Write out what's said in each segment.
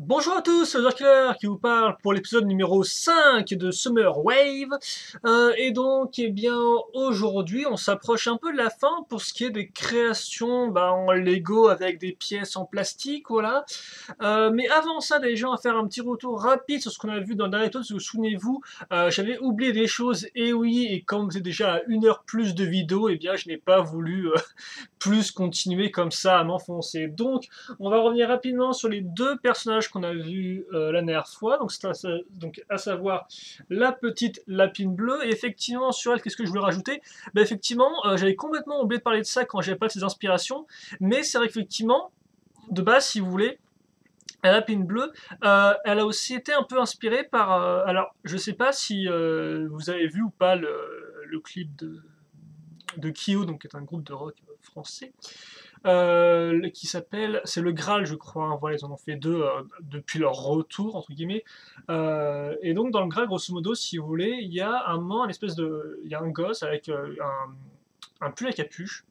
Bonjour à tous, c'est Killer qui vous parle pour l'épisode numéro 5 de Summer Wave. Et donc, eh bien, aujourd'hui, on s'approche un peu de la fin pour ce qui est des créations en Lego avec des pièces en plastique, voilà. Mais avant ça, déjà, on va faire un petit retour rapide sur ce qu'on a vu dans le dernier épisode. Si vous vous souvenez-vous, j'avais oublié des choses, et oui, et comme c'est déjà à 1 heure plus de vidéo, eh bien, je n'ai pas voulu plus continuer comme ça à m'enfoncer. Donc, on va revenir rapidement sur les deux personnages qu'on a vus la dernière fois, donc à savoir la petite lapine bleue. Et effectivement, sur elle, qu'est-ce que je voulais rajouter? Effectivement, j'avais complètement oublié de parler de ça quand j'avais pas de ces inspirations, mais c'est vrai qu'effectivement, de base, si vous voulez, la lapine bleue, elle a aussi été un peu inspirée par... alors, je sais pas si vous avez vu ou pas le clip de Kyo, donc qui est un groupe de rock français, qui s'appelle, c'est le Graal, je crois, hein. Voilà, ils en ont fait deux depuis leur retour, entre guillemets. Et donc, dans le Graal, grosso modo, si vous voulez, il y a un moment, il y a un gosse avec un pull à capuche.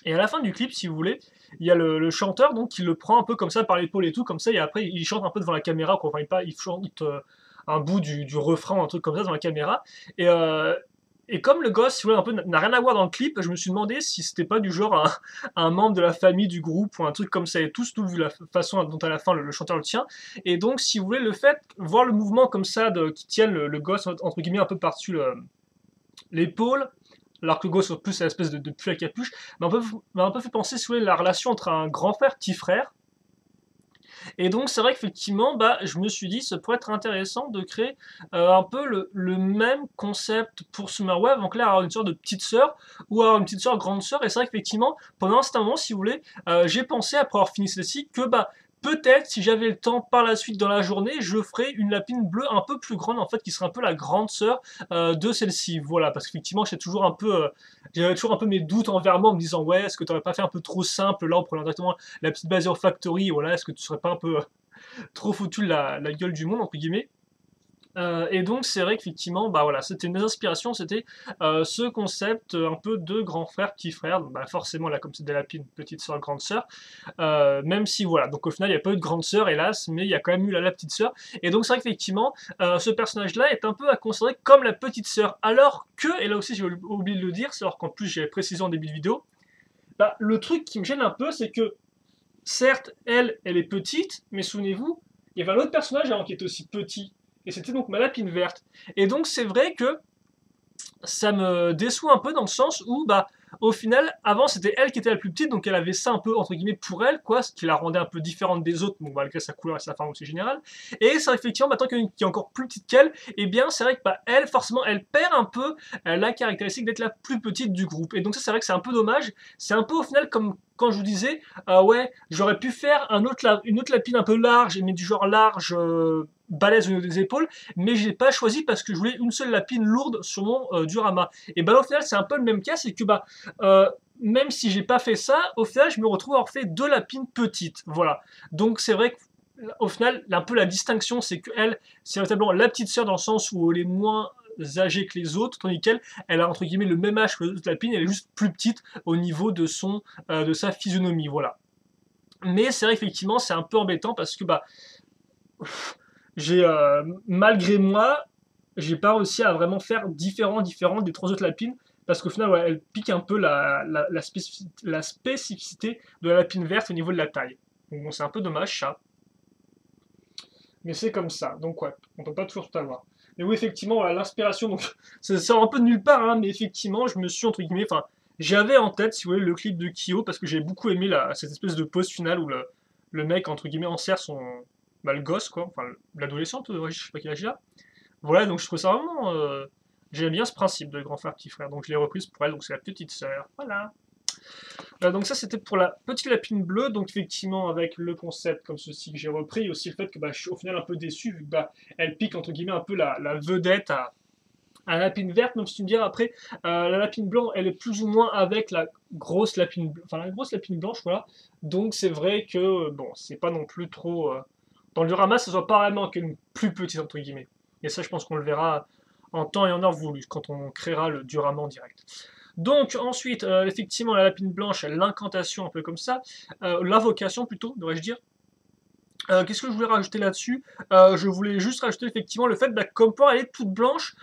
Et à la fin du clip, si vous voulez, il y a le chanteur donc qui le prend un peu comme ça par l'épaule et tout, comme ça, et après il chante un peu devant la caméra, quoi. Enfin, il chante un bout du refrain, un truc comme ça devant la caméra. Et, euh, et comme le gosse, si vous voulez, un peu n'a rien à voir dans le clip, je me suis demandé si c'était pas du genre un membre de la famille du groupe ou un truc comme ça et tout, surtout vu la façon dont à la fin le chanteur le tient. Et donc, si vous voulez, le fait, voir le mouvement comme ça qui tienne le gosse entre guillemets un peu par-dessus l'épaule, alors que le gosse plus à l'espèce de pull à capuche, m'a un peu fait penser, si vous voulez, la relation entre un grand frère, petit frère. Et donc c'est vrai qu'effectivement, je me suis dit, ça pourrait être intéressant de créer un peu le même concept pour Summerwave, donc là avoir une sorte de petite sœur, ou avoir une petite sœur, grande sœur, et c'est vrai qu'effectivement, pendant un certain moment, si vous voulez, j'ai pensé, après avoir fini celle-ci, que peut-être, si j'avais le temps par la suite dans la journée, je ferais une lapine bleue un peu plus grande, en fait, qui serait un peu la grande sœur de celle-ci. Voilà, parce qu'effectivement, j'avais toujours un peu mes doutes envers moi en me disant, ouais, est-ce que tu n'aurais pas fait un peu trop simple là en prenant directement la petite base Factory, voilà, est-ce que tu serais pas un peu trop foutu la gueule du monde, entre guillemets. Et donc c'est vrai qu'effectivement, voilà, c'était une inspiration, c'était ce concept un peu de grand frère, petit frère, donc forcément là comme c'est des lapines, petite soeur, grande sœur, même si voilà, donc au final il n'y a pas eu de grande sœur hélas, mais il y a quand même eu la petite sœur, et donc c'est vrai qu'effectivement ce personnage-là est un peu à considérer comme la petite sœur, alors que, et là aussi j'ai oublié de le dire, c'est alors qu'en plus j'ai précisé en début de vidéo, le truc qui me gêne un peu c'est que certes, elle est petite, mais souvenez-vous, il y avait un autre personnage avant qui était aussi petit, et c'était donc ma lapine verte. Et donc c'est vrai que ça me déçoit un peu dans le sens où, au final, avant c'était elle qui était la plus petite, donc elle avait ça un peu entre guillemets pour elle, quoi, ce qui la rendait un peu différente des autres, bon, malgré sa couleur et sa forme aussi générale. Et c'est vrai effectivement, maintenant qu'il y en a une qui est encore plus petite qu'elle, et bien c'est vrai que elle, forcément, elle perd un peu la caractéristique d'être la plus petite du groupe. Et donc ça, c'est vrai que c'est un peu dommage. C'est un peu au final comme quand je vous disais, ouais, j'aurais pu faire une autre lapine un peu large, mais du genre large, balèze au niveau des épaules, mais j'ai pas choisi parce que je voulais une seule lapine lourde sur mon diorama. Et au final, c'est un peu le même cas, c'est que même si j'ai pas fait ça, au final, je me retrouve à avoir fait deux lapines petites. Voilà. Donc c'est vrai qu'au final, un peu la distinction, c'est qu'elle, c'est véritablement la petite sœur dans le sens où elle est moins âgée que les autres, tandis qu'elle, elle a entre guillemets le même âge que les autres lapines, elle est juste plus petite au niveau de sa physionomie, voilà. Mais c'est vrai qu'effectivement, c'est un peu embêtant parce que j'ai malgré moi, j'ai pas réussi à vraiment faire différent des trois autres lapines parce qu'au final, ouais, elle pique un peu la spécificité de la lapine verte au niveau de la taille. Donc bon, c'est un peu dommage ça, mais c'est comme ça. Donc ouais, on peut pas toujours tout avoir. Mais oui, effectivement, voilà, l'inspiration, donc ça sort un peu de nulle part, hein, mais effectivement, je me suis entre guillemets, enfin, j'avais en tête, si vous voulez, le clip de Kyo parce que j'ai beaucoup aimé cette espèce de pause finale où le mec entre guillemets enserre le gosse quoi, enfin l'adolescente, ouais, je sais pas quel âge il a. Voilà, donc je trouve ça vraiment, j'aime bien ce principe de grand frère petit frère, donc je l'ai reprise pour elle, donc c'est la petite sœur. Voilà. Donc ça c'était pour la petite lapine bleue, donc effectivement avec le concept comme ceci que j'ai repris, et aussi le fait que je suis au final un peu déçu vu que elle pique entre guillemets un peu la vedette à la lapine verte, même si tu me diras après, la lapine blanche elle est plus ou moins avec la grosse lapine, enfin la grosse lapine blanche, voilà. Donc c'est vrai que bon, c'est pas non plus trop dans le ramasse, ce soit pas vraiment qu'une plus petite entre guillemets. Et ça, je pense qu'on le verra en temps et en heure voulu quand on créera le diorama en direct. Donc ensuite, effectivement, la lapine blanche, l'incantation un peu comme ça, l'invocation plutôt, devrais-je dire. Qu'est-ce que je voulais rajouter là-dessus? Je voulais juste rajouter effectivement le fait, bah, comme pour elle est toute blanche,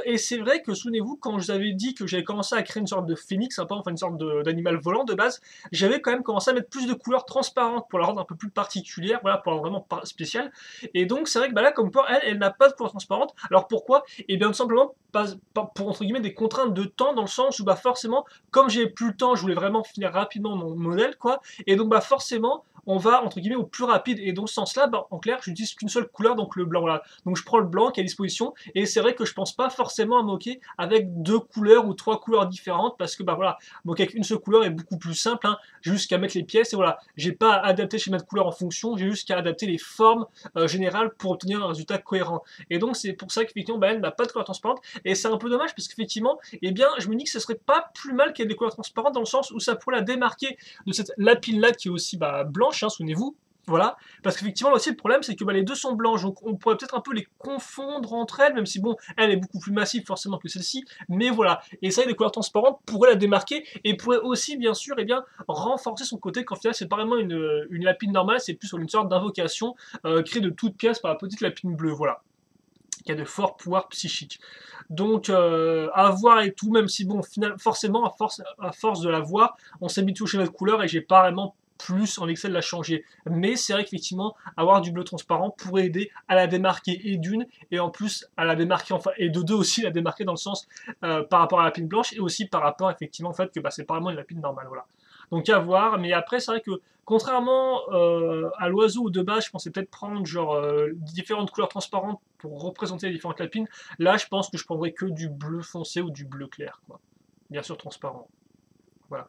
et c'est vrai que souvenez-vous quand je vous avais dit que j'avais commencé à créer une sorte de phénix, un peu, enfin une sorte d'animal volant de base, j'avais quand même commencé à mettre plus de couleurs transparentes pour la rendre un peu plus particulière, voilà, pour la rendre vraiment spéciale. Et donc c'est vrai que bah là, comme pour elle, elle n'a pas de couleur transparente. Alors pourquoi? Et bien tout simplement pas pour entre guillemets des contraintes de temps, dans le sens où bah forcément, comme j'avais plus le temps, je voulais vraiment finir rapidement mon modèle, quoi. Et donc bah forcément, on va entre guillemets au plus rapide, et dans ce sens-là, bah, en clair, j'utilise qu'une seule couleur, donc le blanc. Voilà. Donc je prends le blanc qui est à disposition, et c'est vrai que je pense pas forcément à moquer avec 2 couleurs ou 3 couleurs différentes, parce que bah voilà, moquer avec une seule couleur est beaucoup plus simple. Hein. J'ai juste qu'à mettre les pièces, et voilà, j'ai pas à adapter le schéma de couleur en fonction, j'ai juste qu'à adapter les formes générales pour obtenir un résultat cohérent. Et donc c'est pour ça qu'effectivement, bah, elle n'a pas de couleur transparente, et c'est un peu dommage parce qu'effectivement, eh bien, je me dis que ce serait pas plus mal qu'elle ait des couleurs transparentes, dans le sens où ça pourrait la démarquer de cette lapine là qui est aussi bah, blanche, hein, souvenez-vous. Voilà, parce qu'effectivement là aussi le problème c'est que bah, les deux sont blanches, donc on pourrait peut-être un peu les confondre entre elles, même si bon, elle est beaucoup plus massive forcément que celle-ci, mais voilà, et ça, les couleurs transparentes pourraient la démarquer, et pourraient aussi bien sûr, eh bien, renforcer son côté, qu'en final c'est pas vraiment une lapine normale, c'est plus une sorte d'invocation créée de toutes pièces par la petite lapine bleue, voilà, qui a de forts pouvoirs psychiques. Donc à voir et tout, même si bon, forcément, à force de la voir, on s'habitue au schéma de couleur et j'ai pas vraiment plus envie que ça de la changer. Mais c'est vrai qu'effectivement, avoir du bleu transparent pourrait aider à la démarquer et d'une, et en plus à la démarquer, enfin, et de deux aussi, la démarquer dans le sens par rapport à la lapine blanche, et aussi par rapport effectivement au fait que bah, c'est pas vraiment une lapine normale. Voilà. Donc à voir, mais après c'est vrai que contrairement à l'oiseau ou de base, je pensais peut-être prendre genre différentes couleurs transparentes pour représenter les différentes lapines. Là, je pense que je prendrais que du bleu foncé ou du bleu clair, quoi. Bien sûr transparent. Voilà.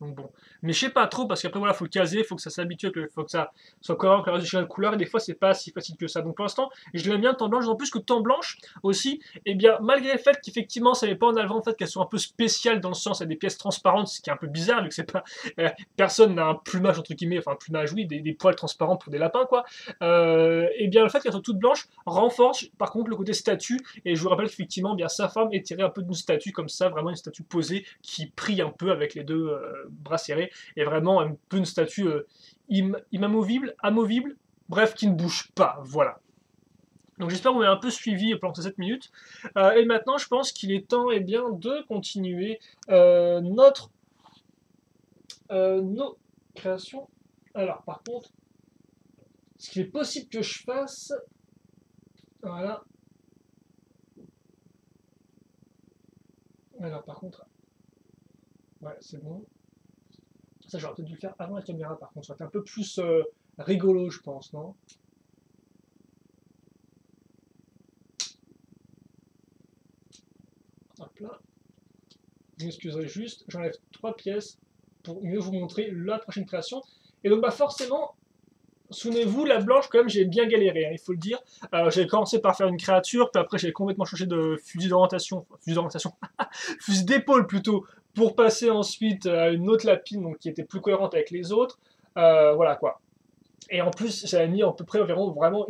Donc bon. Mais je sais pas trop, parce qu'après, voilà, faut le caser, faut que ça s'habitue, faut que ça soit cohérent avec le reste de couleur, et des fois, c'est pas si facile que ça. Donc pour l'instant, je l'aime bien temps blanche, en plus que temps blanche aussi, et bien, malgré le fait qu'effectivement, ça n'est pas en avant, en fait, qu'elles sont un peu spéciales dans le sens, à des pièces transparentes, ce qui est un peu bizarre, vu que c'est pas. Personne n'a un plumage, entre guillemets, enfin, un plumage, oui, des poils transparents pour des lapins, quoi. Et bien, le fait qu'elles soient toutes blanches renforce, par contre, le côté statue, et je vous rappelle qu'effectivement, bien, sa forme est tirée un peu d'une statue, comme ça, vraiment une statue posée, qui brille un peu avec les deux bras serrés, et vraiment un peu une statue amovible, bref, qui ne bouge pas, voilà. Donc j'espère que vous m'avez un peu suivi pendant ces 7 minutes. Et maintenant, je pense qu'il est temps, eh bien, de continuer nos créations. Alors, par contre, ce qu'il est possible que je fasse, voilà. Alors, par contre, ouais, c'est bon. Ça, j'aurais peut-être dû le faire avant la caméra, par contre. Ça aurait été un peu plus rigolo, je pense, non? Hop là. Vous m'excuserez juste, j'enlève 3 pièces pour mieux vous montrer la prochaine création. Et donc, bah forcément, souvenez-vous, la blanche, quand même, j'ai bien galéré, hein, il faut le dire. J'avais commencé par faire une créature, puis après, j'avais complètement changé de fusil d'épaule plutôt, pour passer ensuite à une autre lapine, donc qui était plus cohérente avec les autres. Voilà quoi. Et en plus, ça a mis à peu près environ vraiment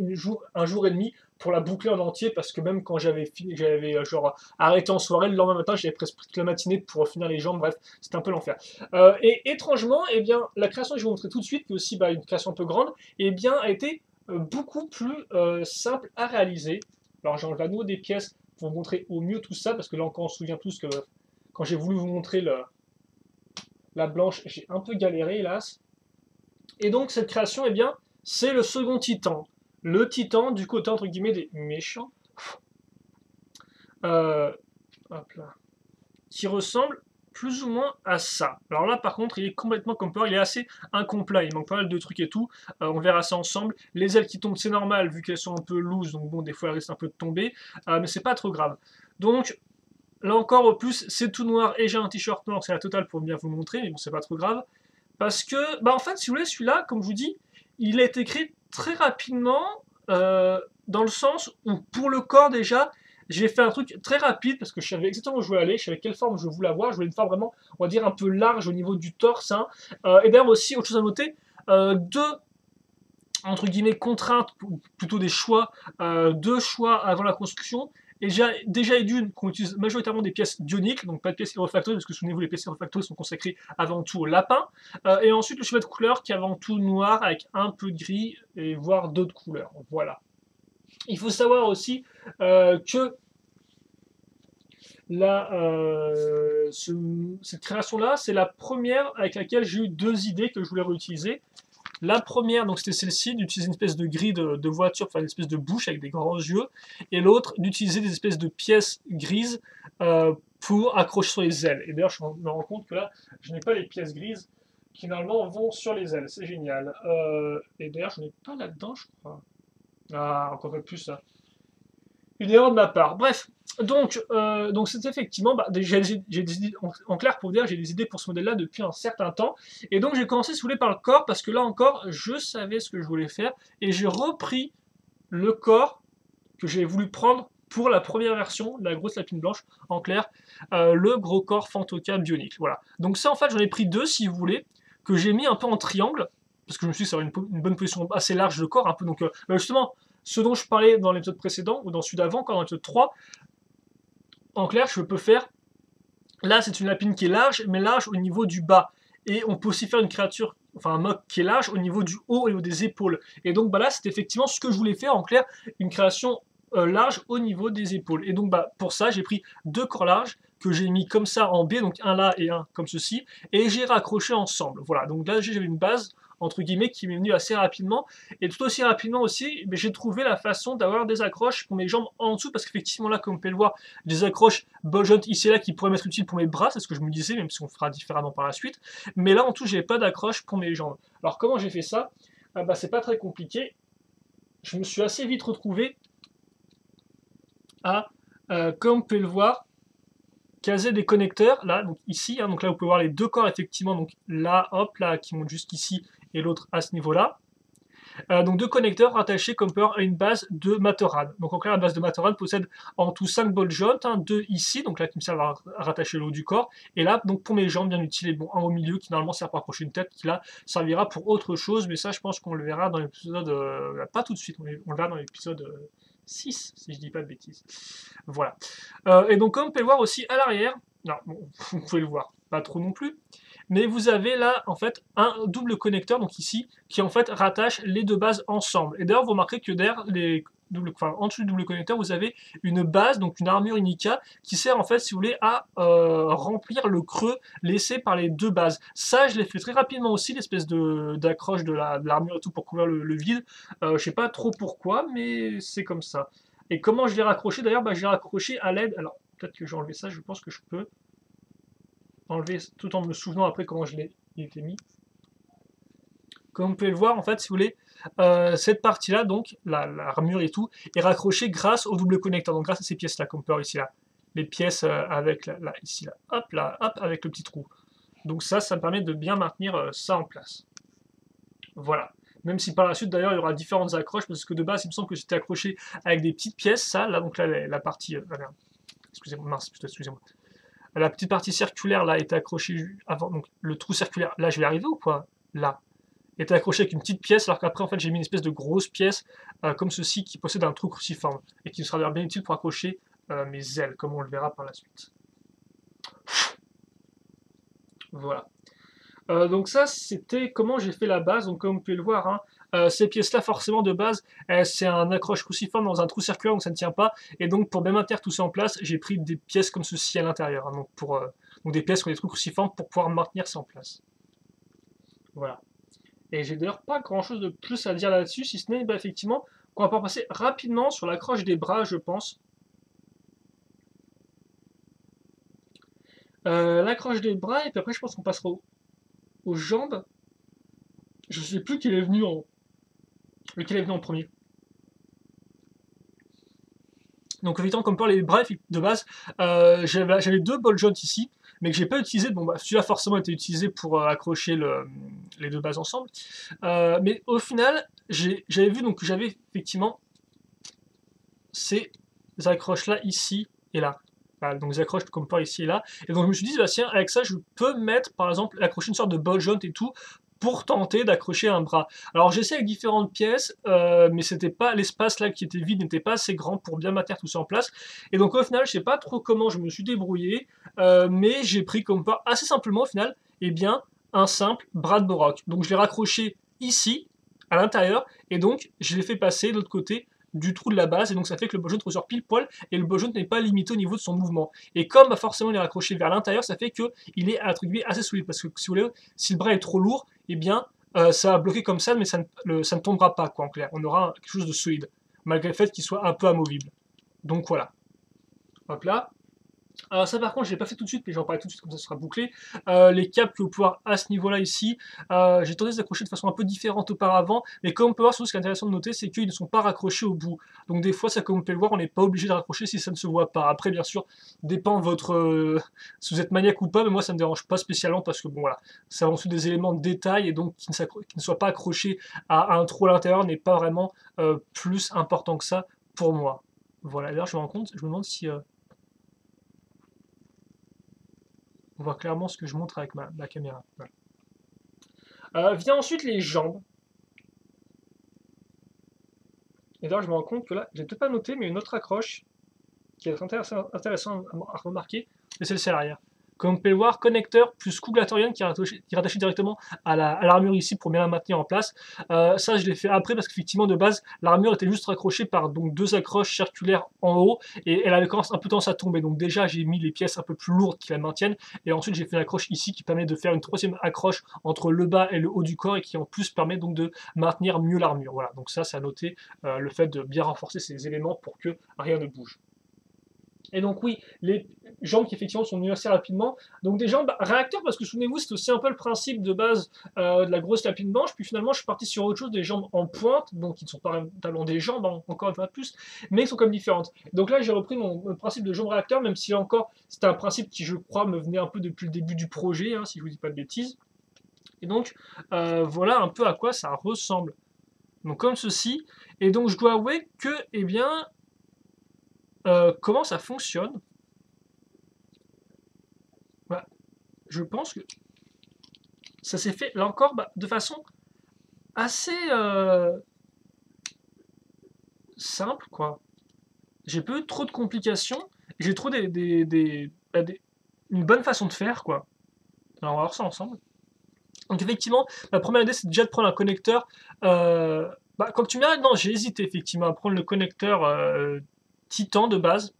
un jour et demi pour la boucler en entier, parce que même quand j'avais fini, j'avais genre arrêté en soirée, le lendemain matin, j'avais presque toute la matinée pour finir les jambes, bref, c'était un peu l'enfer. Et étrangement, eh bien, la création que je vais vous montrer tout de suite, qui est aussi bah, une création un peu grande, eh bien, a été beaucoup plus simple à réaliser. Alors j'enlève à nouveau des pièces pour vous montrer au mieux tout ça, parce que là encore on se souvient tous que quand j'ai voulu vous montrer la blanche, j'ai un peu galéré, hélas. Et donc cette création, eh bien, c'est le second titan. Le titan du côté entre guillemets des méchants. Euh, hop là. Qui ressemble plus ou moins à ça. Alors là par contre il est complètement comme il est assez incomplet, il manque pas mal de trucs et tout, on verra ça ensemble. Les ailes qui tombent c'est normal vu qu'elles sont un peu loose, donc bon des fois elles risquent un peu de tomber, mais c'est pas trop grave. Donc là encore au plus c'est tout noir et j'ai un t-shirt noir, c'est la totale pour bien vous montrer, mais bon c'est pas trop grave. Parce que, bah en fait, si vous voulez, celui-là, comme je vous dis, il a été créé très rapidement, dans le sens où, pour le corps déjà, j'ai fait un truc très rapide, parce que je savais exactement où je voulais aller, je savais quelle forme je voulais avoir, je voulais une forme vraiment, on va dire, un peu large au niveau du torse. Hein. Et d'ailleurs aussi, autre chose à noter, deux, entre guillemets, contraintes, ou plutôt des choix, deux choix avant la construction. et j'ai déjà d'une qu'on utilise majoritairement des pièces bioniques, donc pas de pièces Hero Factory, parce que souvenez-vous, les pièces Hero Factory sont consacrées avant tout au lapin. Et ensuite le cheval de couleur qui est avant tout noir avec un peu de gris, et voire d'autres couleurs. Voilà. Il faut savoir aussi que là, cette création-là, c'est la première avec laquelle j'ai eu deux idées que je voulais réutiliser. La première, donc c'était celle-ci, d'utiliser une espèce de grille de voiture, enfin une espèce de bouche avec des grands yeux, et l'autre, d'utiliser des espèces de pièces grises pour accrocher sur les ailes. Et d'ailleurs, je me rends compte que là, je n'ai pas les pièces grises qui normalement vont sur les ailes, c'est génial. Et d'ailleurs, je n'ai pas là-dedans, je crois. Ah, encore un peu plus ça. Une erreur de ma part. Bref, donc c'est effectivement, j'ai des idées, en clair pour dire, j'ai des idées pour ce modèle-là depuis un certain temps. Et donc j'ai commencé, si vous voulez, par le corps, parce que là encore, je savais ce que je voulais faire, et j'ai repris le corps que j'ai voulu prendre pour la première version, la grosse lapine blanche, en clair, le gros corps Fantoka bionique. Voilà. Donc ça, en fait, j'en ai pris deux, si vous voulez, que j'ai mis un peu en triangle, parce que je me suis dit que ça aurait une bonne position assez large de corps, un peu. Donc justement, ce dont je parlais dans l'épisode précédent, ou dans celui d'avant, quand dans l'épisode 3, en clair, je peux faire... Là, c'est une lapine qui est large, mais large au niveau du bas. Et on peut aussi faire une créature, enfin un mock qui est large au niveau du haut et au des épaules. Et donc là, c'est effectivement ce que je voulais faire, en clair, une création large au niveau des épaules. Et donc pour ça, j'ai pris deux corps larges que j'ai mis comme ça en B, donc un là et un comme ceci, et j'ai raccroché ensemble. Voilà, donc là j'avais une base entre guillemets qui m'est venue assez rapidement, et tout aussi rapidement aussi, j'ai trouvé la façon d'avoir des accroches pour mes jambes en dessous, parce qu'effectivement là, comme vous pouvez le voir, des accroches ball joint ici et là qui pourraient m'être utiles pour mes bras, c'est ce que je me disais, même si on fera différemment par la suite, mais là en tout, j'ai pas d'accroche pour mes jambes. Alors comment j'ai fait ça? C'est pas très compliqué, je me suis assez vite retrouvé à, comme vous pouvez le voir, caser des connecteurs, là, donc ici, hein, donc là vous pouvez voir les deux corps effectivement, donc là, hop, là, qui montent jusqu'ici, et l'autre à ce niveau-là. Donc deux connecteurs rattachés comme peur à une base de Matorrad. Donc en clair, la base de Matorrad possède en tout 5 ball joints, hein, 2 ici, donc là qui me servent à rattacher le haut du corps, et là, donc pour mes jambes bien utiles, et bon, un au milieu qui normalement sert pour accrocher une tête, qui là servira pour autre chose, mais ça je pense qu'on le verra dans l'épisode, pas tout de suite, on le verra dans l'épisode 6, si je dis pas de bêtises. Voilà. Et donc, comme vous pouvez le voir aussi à l'arrière, non, bon, vous pouvez le voir, pas trop non plus, mais vous avez là, en fait, un double connecteur, donc ici, qui en fait rattache les deux bases ensemble. Et d'ailleurs, vous remarquerez que derrière en dessous du double connecteur, vous avez une base, donc une armure Inika, qui sert en fait, si vous voulez, à remplir le creux laissé par les deux bases. Ça, je l'ai fait très rapidement aussi, l'espèce d'accroche de l'armure et tout pour couvrir le vide. Je sais pas trop pourquoi, mais c'est comme ça. Et comment je l'ai raccroché? D'ailleurs, je l'ai raccroché à l'aide. Alors, peut-être que j'ai enlevé ça, je pense que je peux enlever tout en me souvenant après comment je l'ai été mis. Comme vous pouvez le voir, en fait, si vous voulez, cette partie-là, donc, l'armure et tout, est raccrochée grâce au double connecteur, donc grâce à ces pièces-là, comme on peut voir ici, là. Les pièces avec, ici, là, hop, avec le petit trou. Donc ça me permet de bien maintenir ça en place. Voilà. Même si par la suite, d'ailleurs, il y aura différentes accroches, parce que de base, il me semble que c'était accroché avec des petites pièces, ça, là, donc là, la partie... excusez-moi, mince, excusez-moi. La petite partie circulaire, là, était accrochée avant, donc le trou circulaire, là, je vais arriver ou quoi? Là. Était accroché avec une petite pièce, alors qu'après, en fait, j'ai mis une espèce de grosse pièce, comme ceci, qui possède un trou cruciforme, et qui me sera bien utile pour accrocher mes ailes, comme on le verra par la suite. Voilà. Donc ça, c'était comment j'ai fait la base. Donc comme vous pouvez le voir, hein, ces pièces-là, forcément de base, c'est un accroche cruciforme dans un trou circulaire, donc ça ne tient pas. Et donc pour bien maintenir tout ça en place, j'ai pris des pièces comme ceci à l'intérieur. Hein, donc des pièces qui ont des trous cruciformes pour pouvoir maintenir ça en place. Voilà. Et j'ai d'ailleurs pas grand-chose de plus à dire là-dessus, si ce n'est effectivement qu'on va pouvoir passer rapidement sur l'accroche des bras, je pense. L'accroche des bras, et puis après je pense qu'on passera aux jambes. Je sais plus lequel est venu en premier. Donc évidemment, comme pour les bras de base, j'avais deux ball joints ici, mais que j'ai pas utilisé. Bon, celui-là forcément été utilisé pour accrocher les deux bases ensemble. Mais au final, j'avais vu donc que j'avais effectivement ces accroches-là ici et là. Voilà, donc des accroches comme par ici et là. Et donc je me suis dit, tiens, avec ça, je peux mettre, par exemple, accrocher une sorte de ball joint et tout, pour tenter d'accrocher un bras. Alors j'essaie avec différentes pièces, mais c'était pas l'espace là qui était vide n'était pas assez grand pour bien maintenir tout ça en place. Et donc au final, je sais pas trop comment je me suis débrouillé, mais j'ai pris comme pas assez simplement au final, eh bien un simple bras de boroc. Donc je l'ai raccroché ici, à l'intérieur, et donc je l'ai fait passer de l'autre côté du trou de la base, et donc ça fait que le ball joint ressort pile poil, et le ball joint n'est pas limité au niveau de son mouvement. Et comme bah, forcément il est raccroché vers l'intérieur, ça fait qu'il est attribué assez solide, parce que si, vous voulez, si le bras est trop lourd, eh bien ça va bloquer comme ça, mais ça ne tombera pas, quoi, en clair. On aura quelque chose de solide, malgré le fait qu'il soit un peu amovible. Donc voilà. Hop là. Alors ça par contre je l'ai pas fait tout de suite, mais j'en parle tout de suite comme ça sera bouclé. Les câbles que vous pouvez voir à ce niveau-là ici, j'ai tendance à accrocher de façon un peu différente auparavant, mais comme on peut voir, surtout ce qui est intéressant de noter, c'est qu'ils ne sont pas raccrochés au bout. Donc des fois, ça comme on peut le voir, on n'est pas obligé de raccrocher si ça ne se voit pas. Après bien sûr, dépend votre si vous êtes maniaque ou pas, mais moi ça me dérange pas spécialement parce que bon voilà, ça avance sur des éléments de détail et donc qui ne soient pas accrochés à un trou à l'intérieur n'est pas vraiment plus important que ça pour moi. Voilà, d'ailleurs je me rends compte, je me demande si on voit clairement ce que je montre avec ma caméra. Voilà. Vient ensuite les jambes. Et d'ailleurs, je me rends compte que là, j'ai peut-être pas noté, mais une autre accroche qui est intéressant à remarquer, c'est celle-ci à l'arrière. Comme vous pouvez le voir, connecteur plus Couglatorian qui est rattaché directement à l'armure ici pour bien la maintenir en place. Ça, je l'ai fait après parce qu'effectivement, de base, l'armure était juste raccrochée par donc, deux accroches circulaires en haut et elle avait un peu tendance à tomber. Donc déjà, j'ai mis les pièces un peu plus lourdes qui la maintiennent et ensuite, j'ai fait une accroche ici qui permet de faire une troisième accroche entre le bas et le haut du corps et qui en plus permet donc de maintenir mieux l'armure. Voilà, donc ça, c'est à noter le fait de bien renforcer ces éléments pour que rien ne bouge. Et donc oui, les jambes qui effectivement sont venues assez rapidement. Donc des jambes réacteurs parce que souvenez-vous, c'est aussi un peu le principe de base de la grosse lapine blanche. Puis finalement, je suis parti sur autre chose, des jambes en pointe, donc qui ne sont pas véritablement des jambes, hein, encore une fois de plus, mais qui sont comme différentes. Donc là, j'ai repris mon principe de jambes réacteurs, même si là encore, c'était un principe qui, je crois, me venait un peu depuis le début du projet, hein, si je vous dis pas de bêtises. Et donc, voilà un peu à quoi ça ressemble. Donc comme ceci. Et donc, je dois avouer que, eh bien, comment ça fonctionne? Bah, je pense que ça s'est fait, là encore, bah, de façon assez simple, quoi. J'ai pas eu trop de complications, j'ai trouvé une bonne façon de faire, quoi. Alors, on va voir ça ensemble. Donc, effectivement, la première idée, c'est déjà de prendre un connecteur. Quand tu m'arrêtes, non, j'ai hésité, effectivement, à prendre le connecteur Titan de base.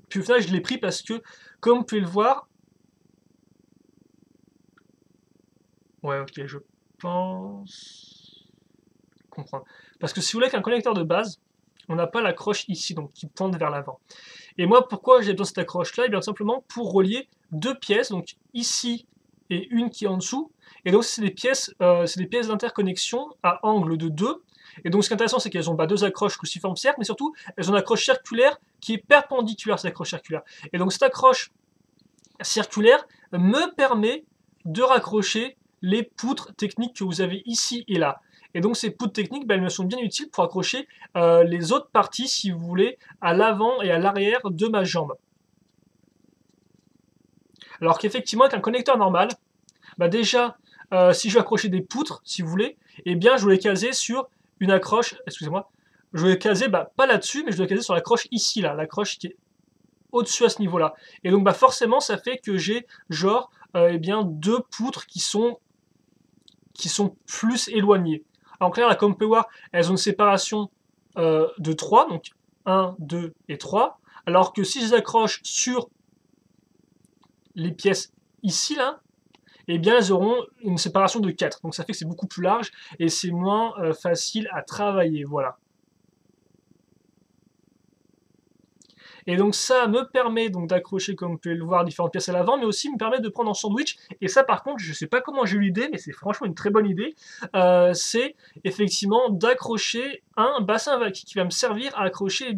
Puis au final, je l'ai pris parce que, comme vous pouvez le voir, ouais, ok, je pense comprendre. Parce que si vous voulez qu'un connecteur de base, on n'a pas l'accroche ici, donc qui tende vers l'avant. Et moi, pourquoi j'ai besoin de cette accroche-là? Et bien simplement pour relier deux pièces, donc ici et une qui est en dessous. Et donc c'est des pièces d'interconnexion à angle de 2. Et donc ce qui est intéressant, c'est qu'elles ont deux accroches cruciformes cercles, mais surtout elles ont une accroche circulaire qui est perpendiculaire à cette accroche circulaire. Et donc cette accroche circulaire me permet de raccrocher les poutres techniques que vous avez ici et là. Et donc ces poutres techniques, elles me sont bien utiles pour accrocher les autres parties, si vous voulez, à l'avant et à l'arrière de ma jambe. Alors qu'effectivement, avec un connecteur normal, déjà, si je veux accrocher des poutres, si vous voulez, eh bien, je vais les caser sur une accroche, excusez-moi, je vais les caser, pas là-dessus, mais je vais les caser sur l'accroche ici, là, l'accroche qui est au-dessus à ce niveau-là. Et donc, forcément, ça fait que j'ai, genre, deux poutres qui sont plus éloignées. En clair, là, comme on peut voir, elles ont une séparation de 3, donc 1, 2 et 3, alors que si je les accroche sur les pièces ici, là, eh bien, elles auront une séparation de 4. Donc ça fait que c'est beaucoup plus large et c'est moins facile à travailler, voilà. Et donc ça me permet donc d'accrocher, comme vous pouvez le voir, différentes pièces à l'avant, mais aussi me permet de prendre en sandwich. Et ça, par contre, je ne sais pas comment j'ai eu l'idée, mais c'est franchement une très bonne idée. C'est effectivement d'accrocher un bassin qui va me servir à accrocher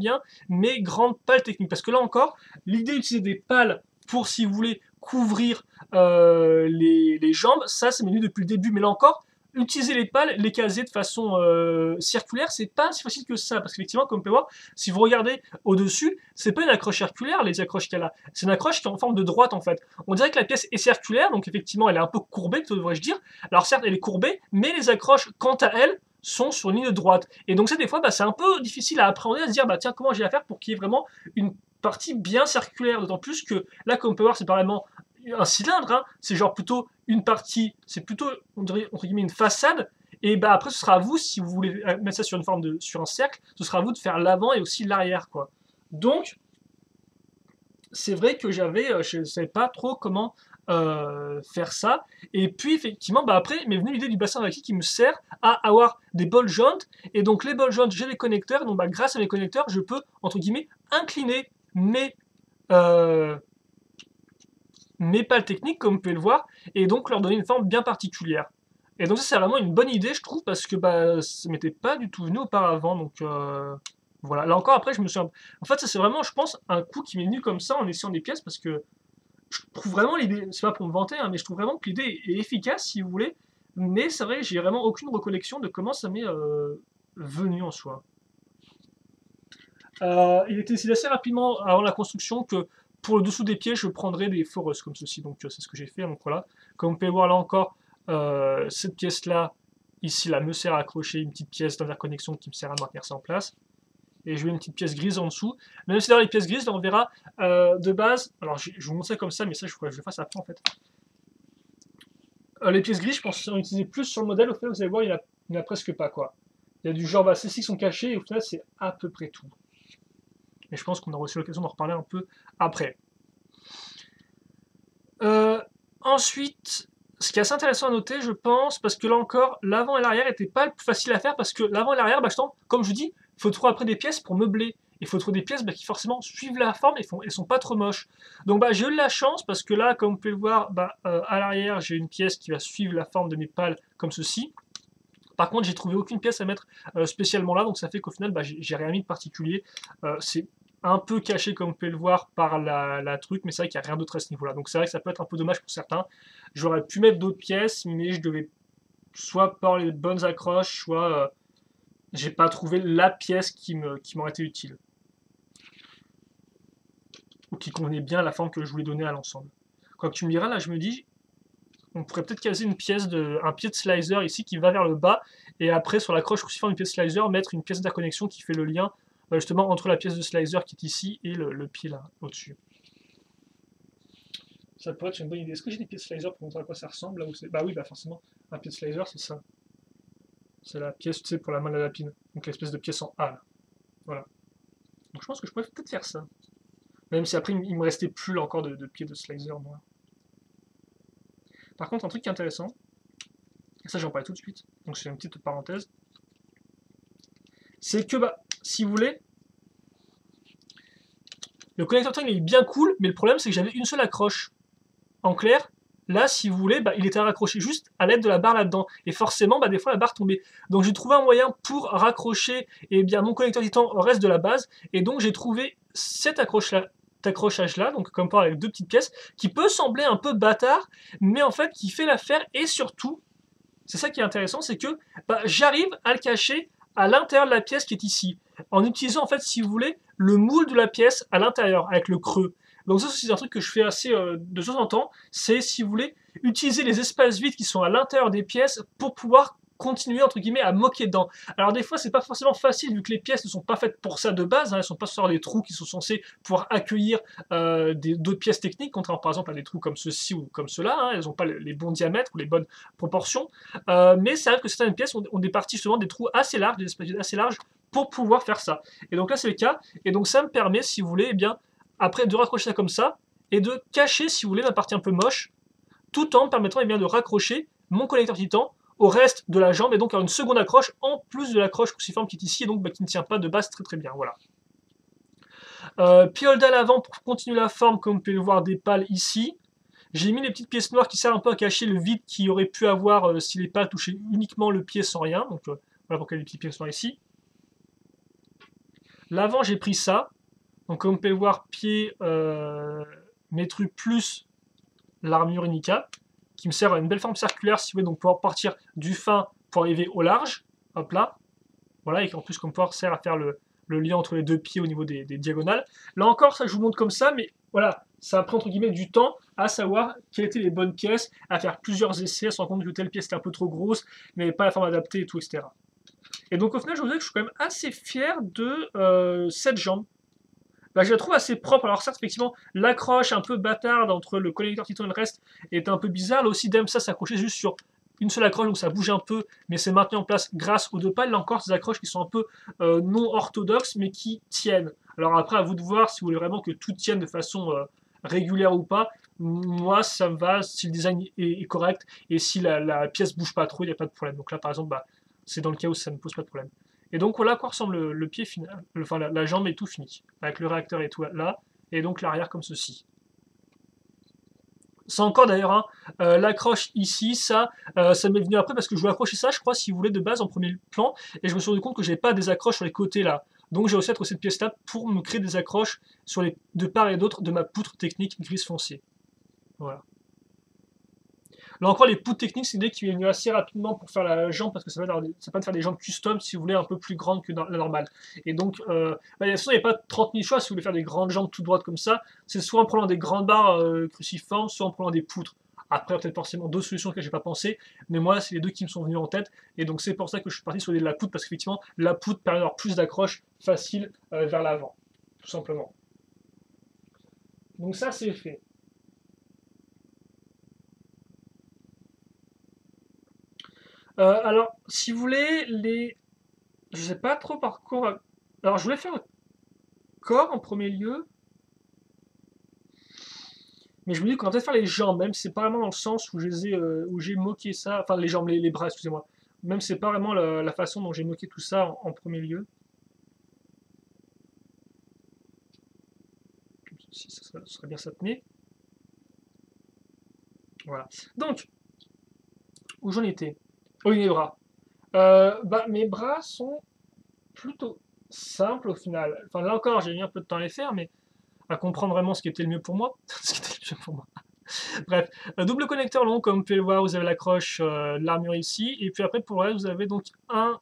mes grandes pales techniques. Parce que là encore, l'idée d'utiliser des pales pour, si vous voulez, couvrir les jambes, ça c'est venu depuis le début. Mais là encore, utiliser les pales, les caser de façon circulaire, c'est pas si facile que ça, parce qu'effectivement, comme on peut voir, si vous regardez au-dessus, c'est pas une accroche circulaire, les accroches qu'elle a, c'est une accroche qui est en forme de droite, en fait. On dirait que la pièce est circulaire, donc effectivement, elle est un peu courbée, devrais-je dire. Alors certes, elle est courbée, mais les accroches, quant à elles, sont sur une ligne droite. Et donc ça, des fois, bah, c'est un peu difficile à appréhender, à se dire, bah tiens, comment j'ai à faire pour qu'il y ait vraiment une partie bien circulaire, d'autant plus que là, comme on peut voir, c'est vraiment un cylindre, hein, c'est genre plutôt une partie, c'est plutôt, on dirait, entre guillemets, une façade, et bah après, ce sera à vous, si vous voulez mettre ça sur une forme de, sur un cercle, ce sera à vous de faire l'avant et aussi l'arrière, quoi. Donc, c'est vrai que je ne savais pas trop comment faire ça. Et puis effectivement, bah après, m'est venue l'idée du bassin vacuum qui me sert à avoir des ball joints. Et donc les ball joints, j'ai des connecteurs. Donc bah, grâce à mes connecteurs, je peux entre guillemets incliner euh, mes pales techniques, comme vous pouvez le voir, et donc leur donner une forme bien particulière. Et donc ça c'est vraiment une bonne idée, je trouve, parce que bah, ça m'était pas du tout venu auparavant. Donc voilà. Là encore, après, je me suis. En fait, ça c'est vraiment, je pense, un coup qui m'est venu comme ça en essayant des pièces, parce que je trouve vraiment l'idée, c'est pas pour me vanter, hein, mais je trouve vraiment que l'idée est efficace, si vous voulez. Mais c'est vrai, j'ai vraiment aucune recollection de comment ça m'est venu en soi. Il était décidé assez rapidement avant la construction que pour le dessous des pieds, je prendrais des foreuses comme ceci. Donc c'est ce que j'ai fait. Donc voilà. Comme vous pouvez voir là encore, cette pièce-là, ici, là, me sert à accrocher une petite pièce d'interconnexion qui me sert à maintenir ça en place. Et je mets une petite pièce grise en dessous. Même si dans les pièces grises, là, on verra de base. Alors je vous montre ça comme ça, mais ça, je le fasse après en fait. Les pièces grises, je pense en utiliser plus sur le modèle. Au fait, vous allez voir, il n'y en a presque pas, quoi. Il y a du genre, bah, ceux-ci sont cachés, et au final, c'est à peu près tout. Et je pense qu'on aura aussi l'occasion d'en reparler un peu après. Ensuite, ce qui est assez intéressant à noter, je pense, parce que là encore, l'avant et l'arrière n'étaient pas le plus facile à faire, parce que l'avant et l'arrière, bah, comme je vous dis, il faut trouver après des pièces pour meubler. Il faut trouver des pièces bah, qui forcément suivent la forme et sont pas trop moches. Donc bah, j'ai eu de la chance, parce que là, comme vous pouvez le voir, bah, à l'arrière, j'ai une pièce qui va suivre la forme de mes pales comme ceci. Par contre, j'ai trouvé aucune pièce à mettre spécialement là, donc ça fait qu'au final, bah, j'ai rien mis de particulier. C'est un peu caché, comme vous pouvez le voir, par la truc, mais c'est vrai qu'il n'y a rien d'autre à ce niveau-là. Donc c'est vrai que ça peut être un peu dommage pour certains. J'aurais pu mettre d'autres pièces, mais je devais soit par les bonnes accroches, soit j'ai pas trouvé la pièce qui m'aurait été utile. Ou qui convenait bien à la forme que je voulais donner à l'ensemble. Quand tu me diras, là, je me dis, on pourrait peut-être caser un pied de slicer ici qui va vers le bas, et après sur l'accroche cruciforme du pied de slicer, mettre une pièce d'interconnexion qui fait le lien justement entre la pièce de slicer qui est ici et le pied là, au-dessus. Ça pourrait être une bonne idée. Est-ce que j'ai des pieds de slicer pour montrer à quoi ça ressemble là où Bah oui, bah forcément, un pied de slicer c'est ça. C'est la pièce, tu sais, pour la main de la lapine. Donc l'espèce de pièce en A là. Voilà. Donc je pense que je pourrais peut-être faire ça. Même si après il me restait plus là, encore de pieds de slicer moi. Par contre, un truc qui est intéressant, et ça j'en parle tout de suite, donc c'est une petite parenthèse, c'est que bah, si vous voulez, le connecteur Tang il est bien cool, mais le problème c'est que j'avais une seule accroche. En clair, là si vous voulez, bah, il était raccroché juste à l'aide de la barre là-dedans. Et forcément, bah, des fois la barre tombait. Donc j'ai trouvé un moyen pour raccrocher bien, mon connecteur Titan au reste de la base. Et donc j'ai trouvé cette accrochage-là, donc comme par avec deux petites pièces, qui peut sembler un peu bâtard, mais en fait qui fait l'affaire. Et surtout, c'est ça qui est intéressant, c'est que bah, j'arrive à le cacher à l'intérieur de la pièce qui est ici, en utilisant en fait, si vous voulez, le moule de la pièce à l'intérieur, avec le creux. Donc ça, c'est un truc que je fais assez de temps en temps, c'est, si vous voulez, utiliser les espaces vides qui sont à l'intérieur des pièces pour pouvoir continuer entre guillemets à moquer dedans. Alors des fois c'est pas forcément facile vu que les pièces ne sont pas faites pour ça de base, hein, elles sont pas sur des trous qui sont censés pouvoir accueillir d'autres pièces techniques, contrairement par exemple à des trous comme ceci ou comme cela, hein, elles n'ont pas les bons diamètres ou les bonnes proportions, mais ça arrive que certaines pièces ont des parties justement des trous assez larges, des espaces assez larges pour pouvoir faire ça. Et donc là c'est le cas, et donc ça me permet si vous voulez, eh bien, après de raccrocher ça comme ça, et de cacher si vous voulez ma partie un peu moche, tout en me permettant eh bien, de raccrocher mon connecteur Titan au reste de la jambe et donc avoir une seconde accroche en plus de l'accroche cruciforme qui est ici et donc bah, qui ne tient pas de base très bien. Voilà. Piolda à l'avant pour continuer la forme, comme vous pouvez le voir, des pales ici. J'ai mis les petites pièces noires qui servent un peu à cacher le vide qu'il y aurait pu avoir si les pales touchaient uniquement le pied sans rien. Donc voilà pourquoi les petites pièces noires ici. L'avant, j'ai pris ça. Donc comme vous pouvez le voir, pied métru plus l'armure Unica, qui me sert à une belle forme circulaire, si vous voulez, donc pouvoir partir du fin pour arriver au large, hop là, voilà, et qu'en plus, comme pouvoir sert à faire le lien entre les deux pieds au niveau des diagonales. Là encore, ça je vous montre comme ça, mais voilà, ça prend entre guillemets du temps à savoir quelles étaient les bonnes pièces, à faire plusieurs essais, à se rendre compte que telle pièce était un peu trop grosse, mais pas la forme adaptée et tout, etc. Et donc au final, je vous dis que je suis quand même assez fier de cette jambe. Bah, je la trouve assez propre. Alors certes, effectivement, l'accroche un peu bâtarde entre le connecteur Titan et le reste est un peu bizarre. Là aussi, Demsa s'accrochait juste sur une seule accroche, donc ça bouge un peu, mais c'est maintenu en place grâce aux deux pales. Là encore, ces accroches qui sont un peu non orthodoxes, mais qui tiennent. Alors après, à vous de voir si vous voulez vraiment que tout tienne de façon régulière ou pas. Moi, ça me va si le design est correct et si la pièce bouge pas trop, il n'y a pas de problème. Donc là, par exemple, bah, c'est dans le cas où ça ne pose pas de problème. Et donc voilà à quoi ressemble le pied final, enfin la jambe est tout fini, avec le réacteur et tout là, et donc l'arrière comme ceci. C'est encore d'ailleurs l'accroche ici, ça m'est venu après parce que je voulais accrocher ça, je crois, si vous voulez, de base en premier plan, et je me suis rendu compte que j'ai pas des accroches sur les côtés là. Donc j'ai réussi à trouver cette pièce là pour me créer des accroches sur les de part et d'autre de ma poutre technique grise foncée. Voilà. Là encore, les poutres techniques, c'est une idée qui est venue assez rapidement pour faire la jambe, parce que ça permet de faire des jambes custom, si vous voulez, un peu plus grandes que la normale. Et donc, bah, de toute façon, il n'y a pas 30 000 choix si vous voulez faire des grandes jambes tout droites comme ça. C'est soit en prenant des grandes barres cruciformes, soit en prenant des poutres. Après, peut-être forcément d'autres solutions que j'ai pas pensé, mais moi, c'est les deux qui me sont venus en tête. Et donc, c'est pour ça que je suis parti sur la poutre, parce qu'effectivement, la poutre permet d'avoir plus d'accroche facile vers l'avant, tout simplement. Donc ça, c'est fait. Alors, si vous voulez, je sais pas trop par quoi. Alors, je voulais faire le corps en premier lieu, mais je me dis qu'on va peut-être faire les jambes, même si c'est pas vraiment dans le sens où où j'ai moqué ça. Enfin, les jambes, les bras, excusez-moi. Même si c'est pas vraiment la façon dont j'ai moqué tout ça en premier lieu. Si ça serait bien ça tenait. Voilà. Donc, où j'en étais? Oui, les bras. Bah, mes bras sont plutôt simples au final. Enfin, là encore, j'ai mis un peu de temps à les faire, mais à comprendre vraiment ce qui était le mieux pour moi. Ce qui était le mieux pour moi. Bref, double connecteur long, comme vous pouvez le voir, vous avez l'accroche de l'armure ici, et puis après, pour le reste, vous avez donc un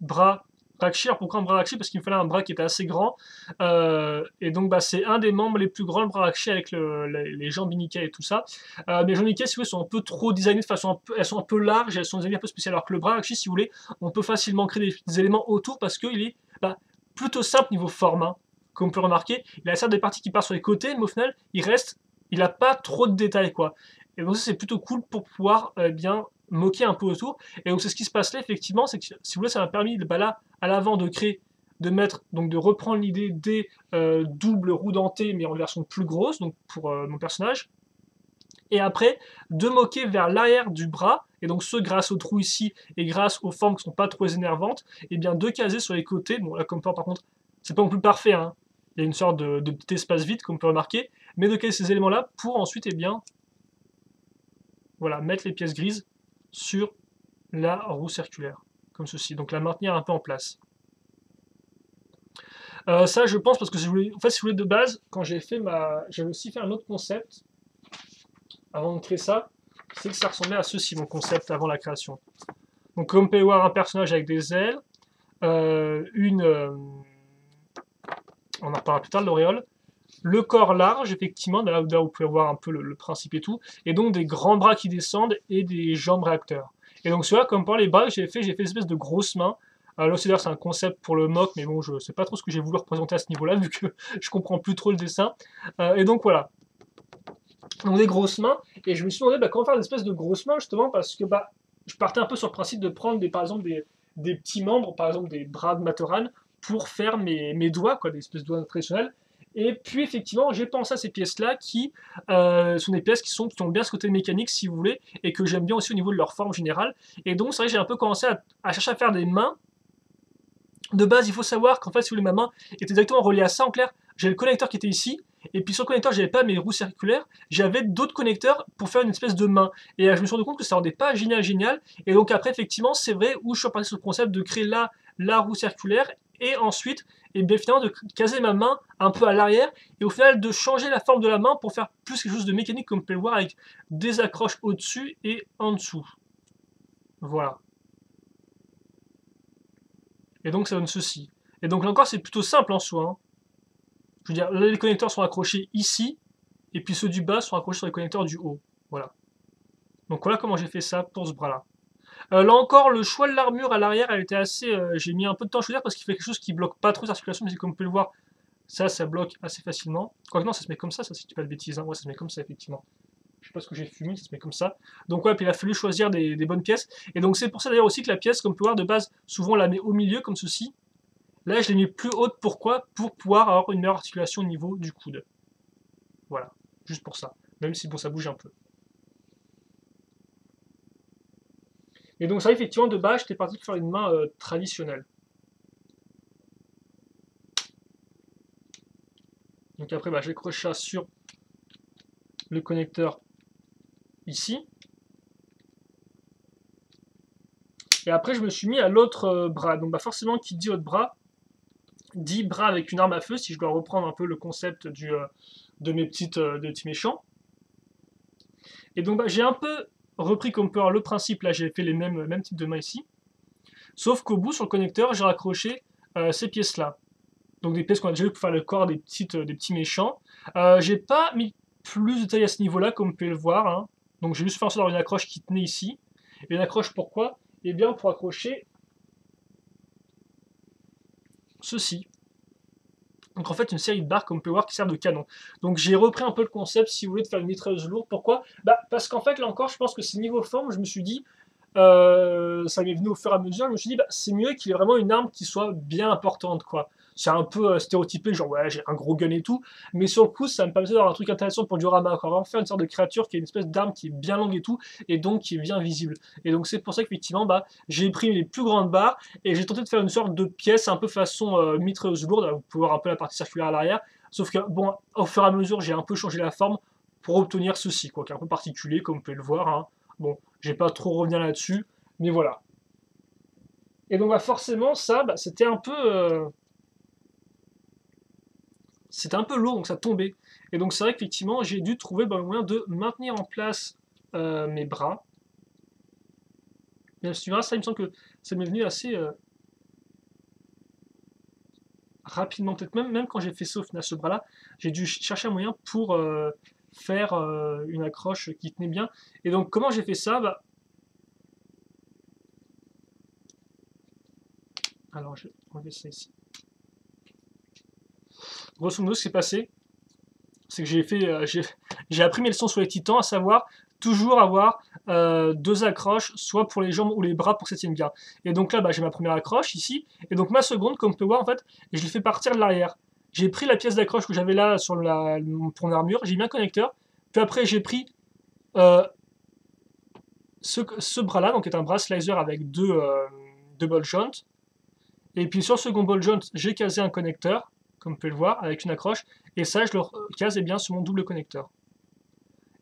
bras Rakshi. Alors pourquoi un bras Rakshi? Parce qu'il me fallait un bras qui était assez grand, et donc bah, c'est un des membres les plus grands, le bras Rakshi, avec les jambes Nika et tout ça. Mais les jambes Nika, si vous voulez, sont un peu trop designées de façon elles sont un peu larges, elles sont designnées un peu spéciales, alors que le bras Rakshi, si vous voulez, on peut facilement créer des éléments autour parce qu'il est bah, plutôt simple niveau forme, hein, comme on peut le remarquer. Il a certes des parties qui partent sur les côtés, mais au final, il n'a pas trop de détails, quoi. Et donc ça, c'est plutôt cool pour pouvoir bien moquer un peu autour. Et donc c'est ce qui se passe là, effectivement, c'est que si vous voulez, ça m'a permis bah, là, à l'avant, de créer, de mettre, donc de reprendre l'idée des doubles roues dentées, mais en version plus grosse, donc pour mon personnage. Et après, de moquer vers l'arrière du bras, et donc ce grâce au trou ici, et grâce aux formes qui ne sont pas trop énervantes, et bien de caser sur les côtés. Bon là, comme par contre, c'est pas non plus parfait, hein. Il y a une sorte de petit espace vide, comme on peut remarquer, mais de caser ces éléments-là pour ensuite, eh bien, voilà, mettre les pièces grises sur la roue circulaire, comme ceci, donc la maintenir un peu en place. Ça, je pense, parce que si vous voulez, en fait, si vous voulez, de base, quand j'ai fait j'avais aussi fait un autre concept avant de créer ça, c'est que ça ressemblait à ceci, mon concept avant la création. Donc, comme vous pouvez voir, un personnage avec des ailes, on en reparlera plus tard, l'auréole, le corps large, effectivement, là où vous pouvez voir un peu le principe et tout, et donc des grands bras qui descendent et des jambes réacteurs. Et donc, celui-là, comme pour les bras que j'ai fait une espèce de grosse main. Alors, c'est un concept pour le mock, mais bon, je sais pas trop ce que j'ai voulu représenter à ce niveau-là, vu que je comprends plus trop le dessin. Et donc, voilà. Donc, des grosses mains, et je me suis demandé bah, comment faire des espèces de grosses mains, justement, parce que bah, je partais un peu sur le principe de prendre, par exemple, des petits membres, par exemple des bras de Matoran, pour faire mes doigts, quoi, des espèces de doigts traditionnels. Et puis effectivement, j'ai pensé à ces pièces-là qui sont des pièces qui ont bien ce côté mécanique, si vous voulez, et que j'aime bien aussi au niveau de leur forme générale. Et donc c'est vrai que j'ai un peu commencé à chercher à faire des mains. De base, il faut savoir qu'en fait, si vous voulez, ma main était directement reliée à ça. En clair, j'ai le connecteur qui était ici, et puis sur le connecteur, j'avais pas mes roues circulaires, j'avais d'autres connecteurs pour faire une espèce de main. Et je me suis rendu compte que ça rendait pas génial. Et donc après, effectivement, c'est vrai où je suis reparti sur le concept de créer là la roue circulaire, et ensuite, et bien finalement de caser ma main un peu à l'arrière, et au final de changer la forme de la main pour faire plus quelque chose de mécanique comme on peut le voir avec des accroches au-dessus et en dessous. Voilà. Et donc ça donne ceci. Et donc là encore c'est plutôt simple en soi, hein. Je veux dire, là les connecteurs sont accrochés ici, et puis ceux du bas sont accrochés sur les connecteurs du haut. Voilà. Donc voilà comment j'ai fait ça pour ce bras-là. Là encore, le choix de l'armure à l'arrière, elle était assez. J'ai mis un peu de temps à choisir parce qu'il fait quelque chose qui bloque pas trop la circulation, mais comme vous pouvez le voir, ça bloque assez facilement. Quoique non, ça se met comme ça si je dis pas de bêtises, hein. Ouais, ça se met comme ça, effectivement. Je sais pas ce que j'ai fumé, ça se met comme ça. Donc ouais, puis il a fallu choisir des bonnes pièces. Et donc c'est pour ça d'ailleurs aussi que la pièce, comme vous pouvez voir, de base, souvent on la met au milieu, comme ceci. Là, je l'ai mis plus haute, pourquoi? Pour pouvoir avoir une meilleure articulation au niveau du coude. Voilà, juste pour ça. Même si bon, ça bouge un peu. Et donc ça, effectivement, de base, j'étais parti pour faire une main traditionnelle. Donc après, bah, j'accroche ça sur le connecteur ici. Et après, je me suis mis à l'autre bras. Donc bah, forcément, qui dit autre bras, dit bras avec une arme à feu, si je dois reprendre un peu le concept de mes petits méchants. Et donc bah, j'ai un peu repris comme peut le principe, là j'ai fait les mêmes types de mains ici. Sauf qu'au bout, sur le connecteur, j'ai raccroché ces pièces-là. Donc des pièces qu'on a déjà vu pour faire le corps des petits méchants. J'ai pas mis plus de taille à ce niveau-là, comme vous pouvez le voir, hein. Donc j'ai juste fait en sorte d'avoir une accroche qui tenait ici. Et une accroche pourquoi? Eh bien pour accrocher ceci. Donc en fait une série de barres comme on peut voir qui servent de canon. Donc j'ai repris un peu le concept si vous voulez de faire une mitrailleuse lourde. Pourquoi? Bah parce qu'en fait là encore je pense que c'est niveau forme, je me suis dit, ça m'est venu au fur et à mesure, je me suis dit bah, c'est mieux qu'il ait vraiment une arme qui soit bien importante quoi. C'est un peu stéréotypé, genre ouais j'ai un gros gun et tout, mais sur le coup ça me permettait d'avoir un truc intéressant pour du Diorama, quoi. Vraiment faire une sorte de créature qui a une espèce d'arme qui est bien longue et tout, et donc qui est bien visible. Et donc c'est pour ça qu'effectivement bah, j'ai pris les plus grandes barres, et j'ai tenté de faire une sorte de pièce un peu façon mitrailleuse lourde, vous pouvez voir un peu la partie circulaire à l'arrière, sauf que bon, au fur et à mesure j'ai un peu changé la forme pour obtenir ceci, quoi, qui est un peu particulier comme vous pouvez le voir, hein. Bon, je vais pas trop revenir là-dessus, mais voilà. Et donc bah, forcément ça, bah, c'était un peu lourd, donc ça tombait. Et donc c'est vrai qu'effectivement j'ai dû trouver bah, le moyen de maintenir en place mes bras. Bien sûr, ça il me semble que ça m'est venu assez rapidement, peut-être même quand j'ai fait ça au final ce bras-là, j'ai dû chercher un moyen pour faire une accroche qui tenait bien. Et donc comment j'ai fait ça bah, alors je vais enlever ça ici. Grosso modo ce qui s'est passé, c'est que j'ai appris mes leçons sur les titans, à savoir toujours avoir deux accroches, soit pour les jambes ou les bras pour que ça tienne bien. Et donc là, bah, j'ai ma première accroche ici, et donc ma seconde, comme on peut voir, en fait, je l'ai fait partir de l'arrière. J'ai pris la pièce d'accroche que j'avais là pour mon armure, j'ai mis un connecteur, puis après j'ai pris euh, ce bras-là, donc qui est un bras slicer avec deux ball joints, et puis sur le second ball joint, j'ai casé un connecteur, comme vous pouvez le voir, avec une accroche, et ça, je le case bien sur mon double connecteur.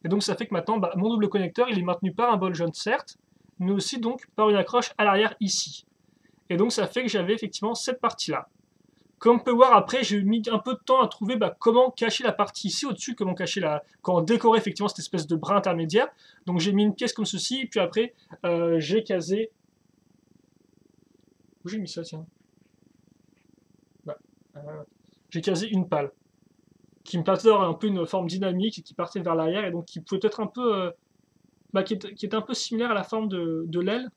Et donc ça fait que maintenant, bah, mon double connecteur, il est maintenu par un ball joint certes, mais aussi donc par une accroche à l'arrière ici. Et donc ça fait que j'avais effectivement cette partie-là. Comme on peut voir après, j'ai mis un peu de temps à trouver bah, comment cacher la partie ici au-dessus, comment décorer effectivement cette espèce de bras intermédiaire. Donc j'ai mis une pièce comme ceci, et puis après j'ai casé. Où j'ai mis ça, tiens? Bah, j'ai casé une pale qui me permettait d'avoir un peu une forme dynamique et qui partait vers l'arrière et donc qui pouvait être un peu bah, qui est un peu similaire à la forme de l'aile.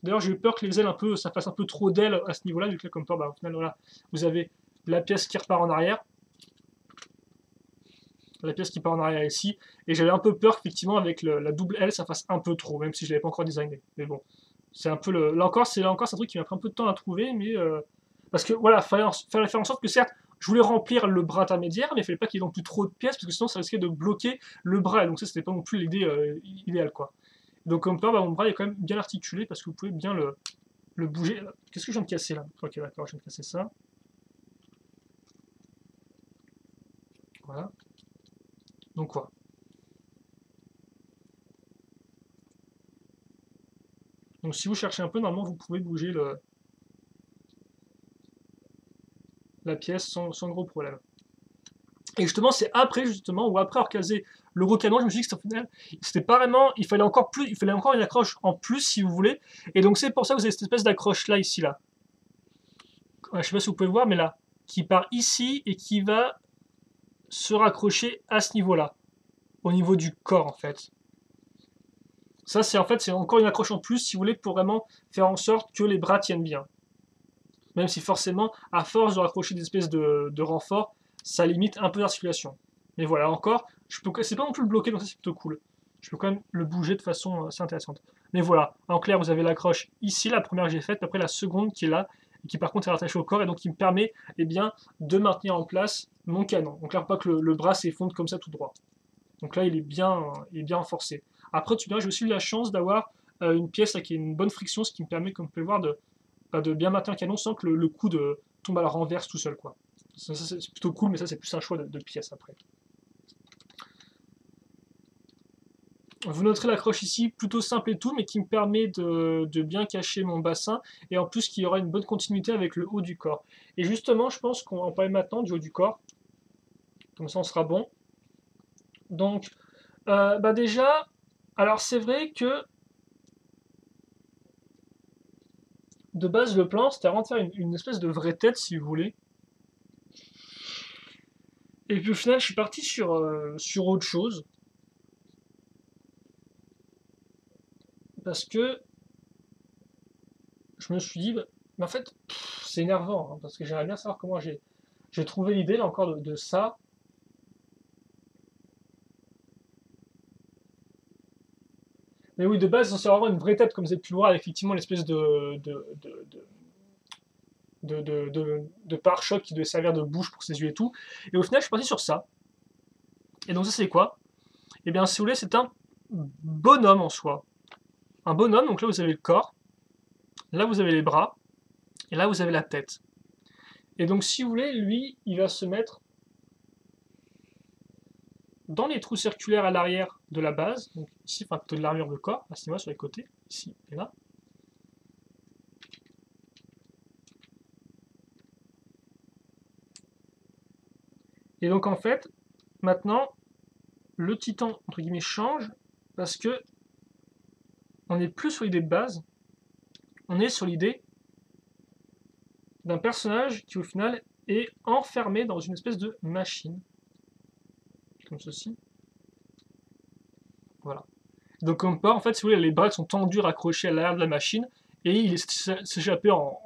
D'ailleurs, j'ai eu peur que les ailes ça fasse un peu trop d'ailes à ce niveau-là, vu que là, comme peur, bah, au final, voilà, vous avez la pièce qui repart en arrière, la pièce qui part en arrière ici, et j'avais un peu peur qu'effectivement, avec la double aile, ça fasse un peu trop, même si je l'avais pas encore designé. Mais bon, c'est un peu là encore, c'est un truc qui m'a pris un peu de temps à trouver, mais parce que voilà, fallait faire en sorte que certes, je voulais remplir le bras intermédiaire, mais il fallait pas qu'il y ait non plus trop de pièces, parce que sinon ça risquait de bloquer le bras, et donc ça, c'était pas non plus l'idée idéale, quoi. Donc comme peur, bah, mon bras est quand même bien articulé, parce que vous pouvez bien le bouger. Qu'est-ce que je viens de casser là? Ok, d'accord, je viens de casser ça. Voilà. Donc quoi? Donc si vous cherchez un peu, normalement vous pouvez bouger la pièce sans gros problème. Et justement, c'est après, justement, ou après avoir casé le gros canon, je me suis dit que c'était pas vraiment, il fallait encore une accroche en plus, si vous voulez. Et donc, c'est pour ça que vous avez cette espèce d'accroche là, ici, là. Je sais pas si vous pouvez le voir, mais là, qui part ici et qui va se raccrocher à ce niveau-là, au niveau du corps, en fait. Ça, c'est en fait, c'est encore une accroche en plus, si vous voulez, pour vraiment faire en sorte que les bras tiennent bien. Même si forcément, à force de raccrocher des espèces de renforts, ça limite un peu l'articulation. Mais voilà, encore, c'est pas non plus le bloquer, donc ça c'est plutôt cool. Je peux quand même le bouger de façon assez intéressante. Mais voilà, en clair, vous avez l'accroche ici, la première que j'ai faite, après la seconde qui est là, et qui par contre est rattachée au corps, et donc qui me permet eh bien, de maintenir en place mon canon. Donc là, pas que le bras s'effondre comme ça tout droit. Donc là, il est bien renforcé. Après, tu verras, j'ai aussi eu la chance d'avoir une pièce là, qui a une bonne friction, ce qui me permet, comme vous pouvez le voir, de bien maintenir le canon sans que le coup tombe à la renverse tout seul, quoi. Ça, c'est plutôt cool, mais ça c'est plus un choix de pièce après. Vous noterez l'accroche ici, plutôt simple et tout, mais qui me permet de bien cacher mon bassin, et en plus qu'il y aura une bonne continuité avec le haut du corps. Et justement, je pense qu'on va en parler maintenant du haut du corps, comme ça on sera bon. Donc, déjà, alors c'est vrai que de base le plan c'était vraiment de faire une espèce de vraie tête si vous voulez. Et puis au final je suis parti sur autre chose. Parce que je me suis dit, en fait, c'est énervant, hein, parce que j'aimerais bien savoir comment j'ai trouvé l'idée là encore de ça. Mais oui, de base, c'est vraiment une vraie tête, comme vous avez pu le voir, avec effectivement l'espèce de pare-choc qui devait servir de bouche pour ses yeux et tout. Et au final, je suis parti sur ça. Et donc ça, c'est quoi? Eh bien, si vous voulez, c'est un bonhomme en soi. Un bonhomme, donc là, vous avez le corps, là, vous avez les bras, et là, vous avez la tête. Et donc, si vous voulez, lui, il va se mettre dans les trous circulaires à l'arrière de la base, donc ici, enfin plutôt de l'armure de corps, à ce niveau sur les côtés, ici et là. Et donc en fait, maintenant, le titan, entre guillemets, change, parce que on n'est plus sur l'idée de base, on est sur l'idée d'un personnage qui au final est enfermé dans une espèce de machine, comme ceci. Voilà. Donc on peut, en fait, si vous voulez, les bras sont tendus, raccrochés à l'arrière de la machine, et il essaie de s'échapper en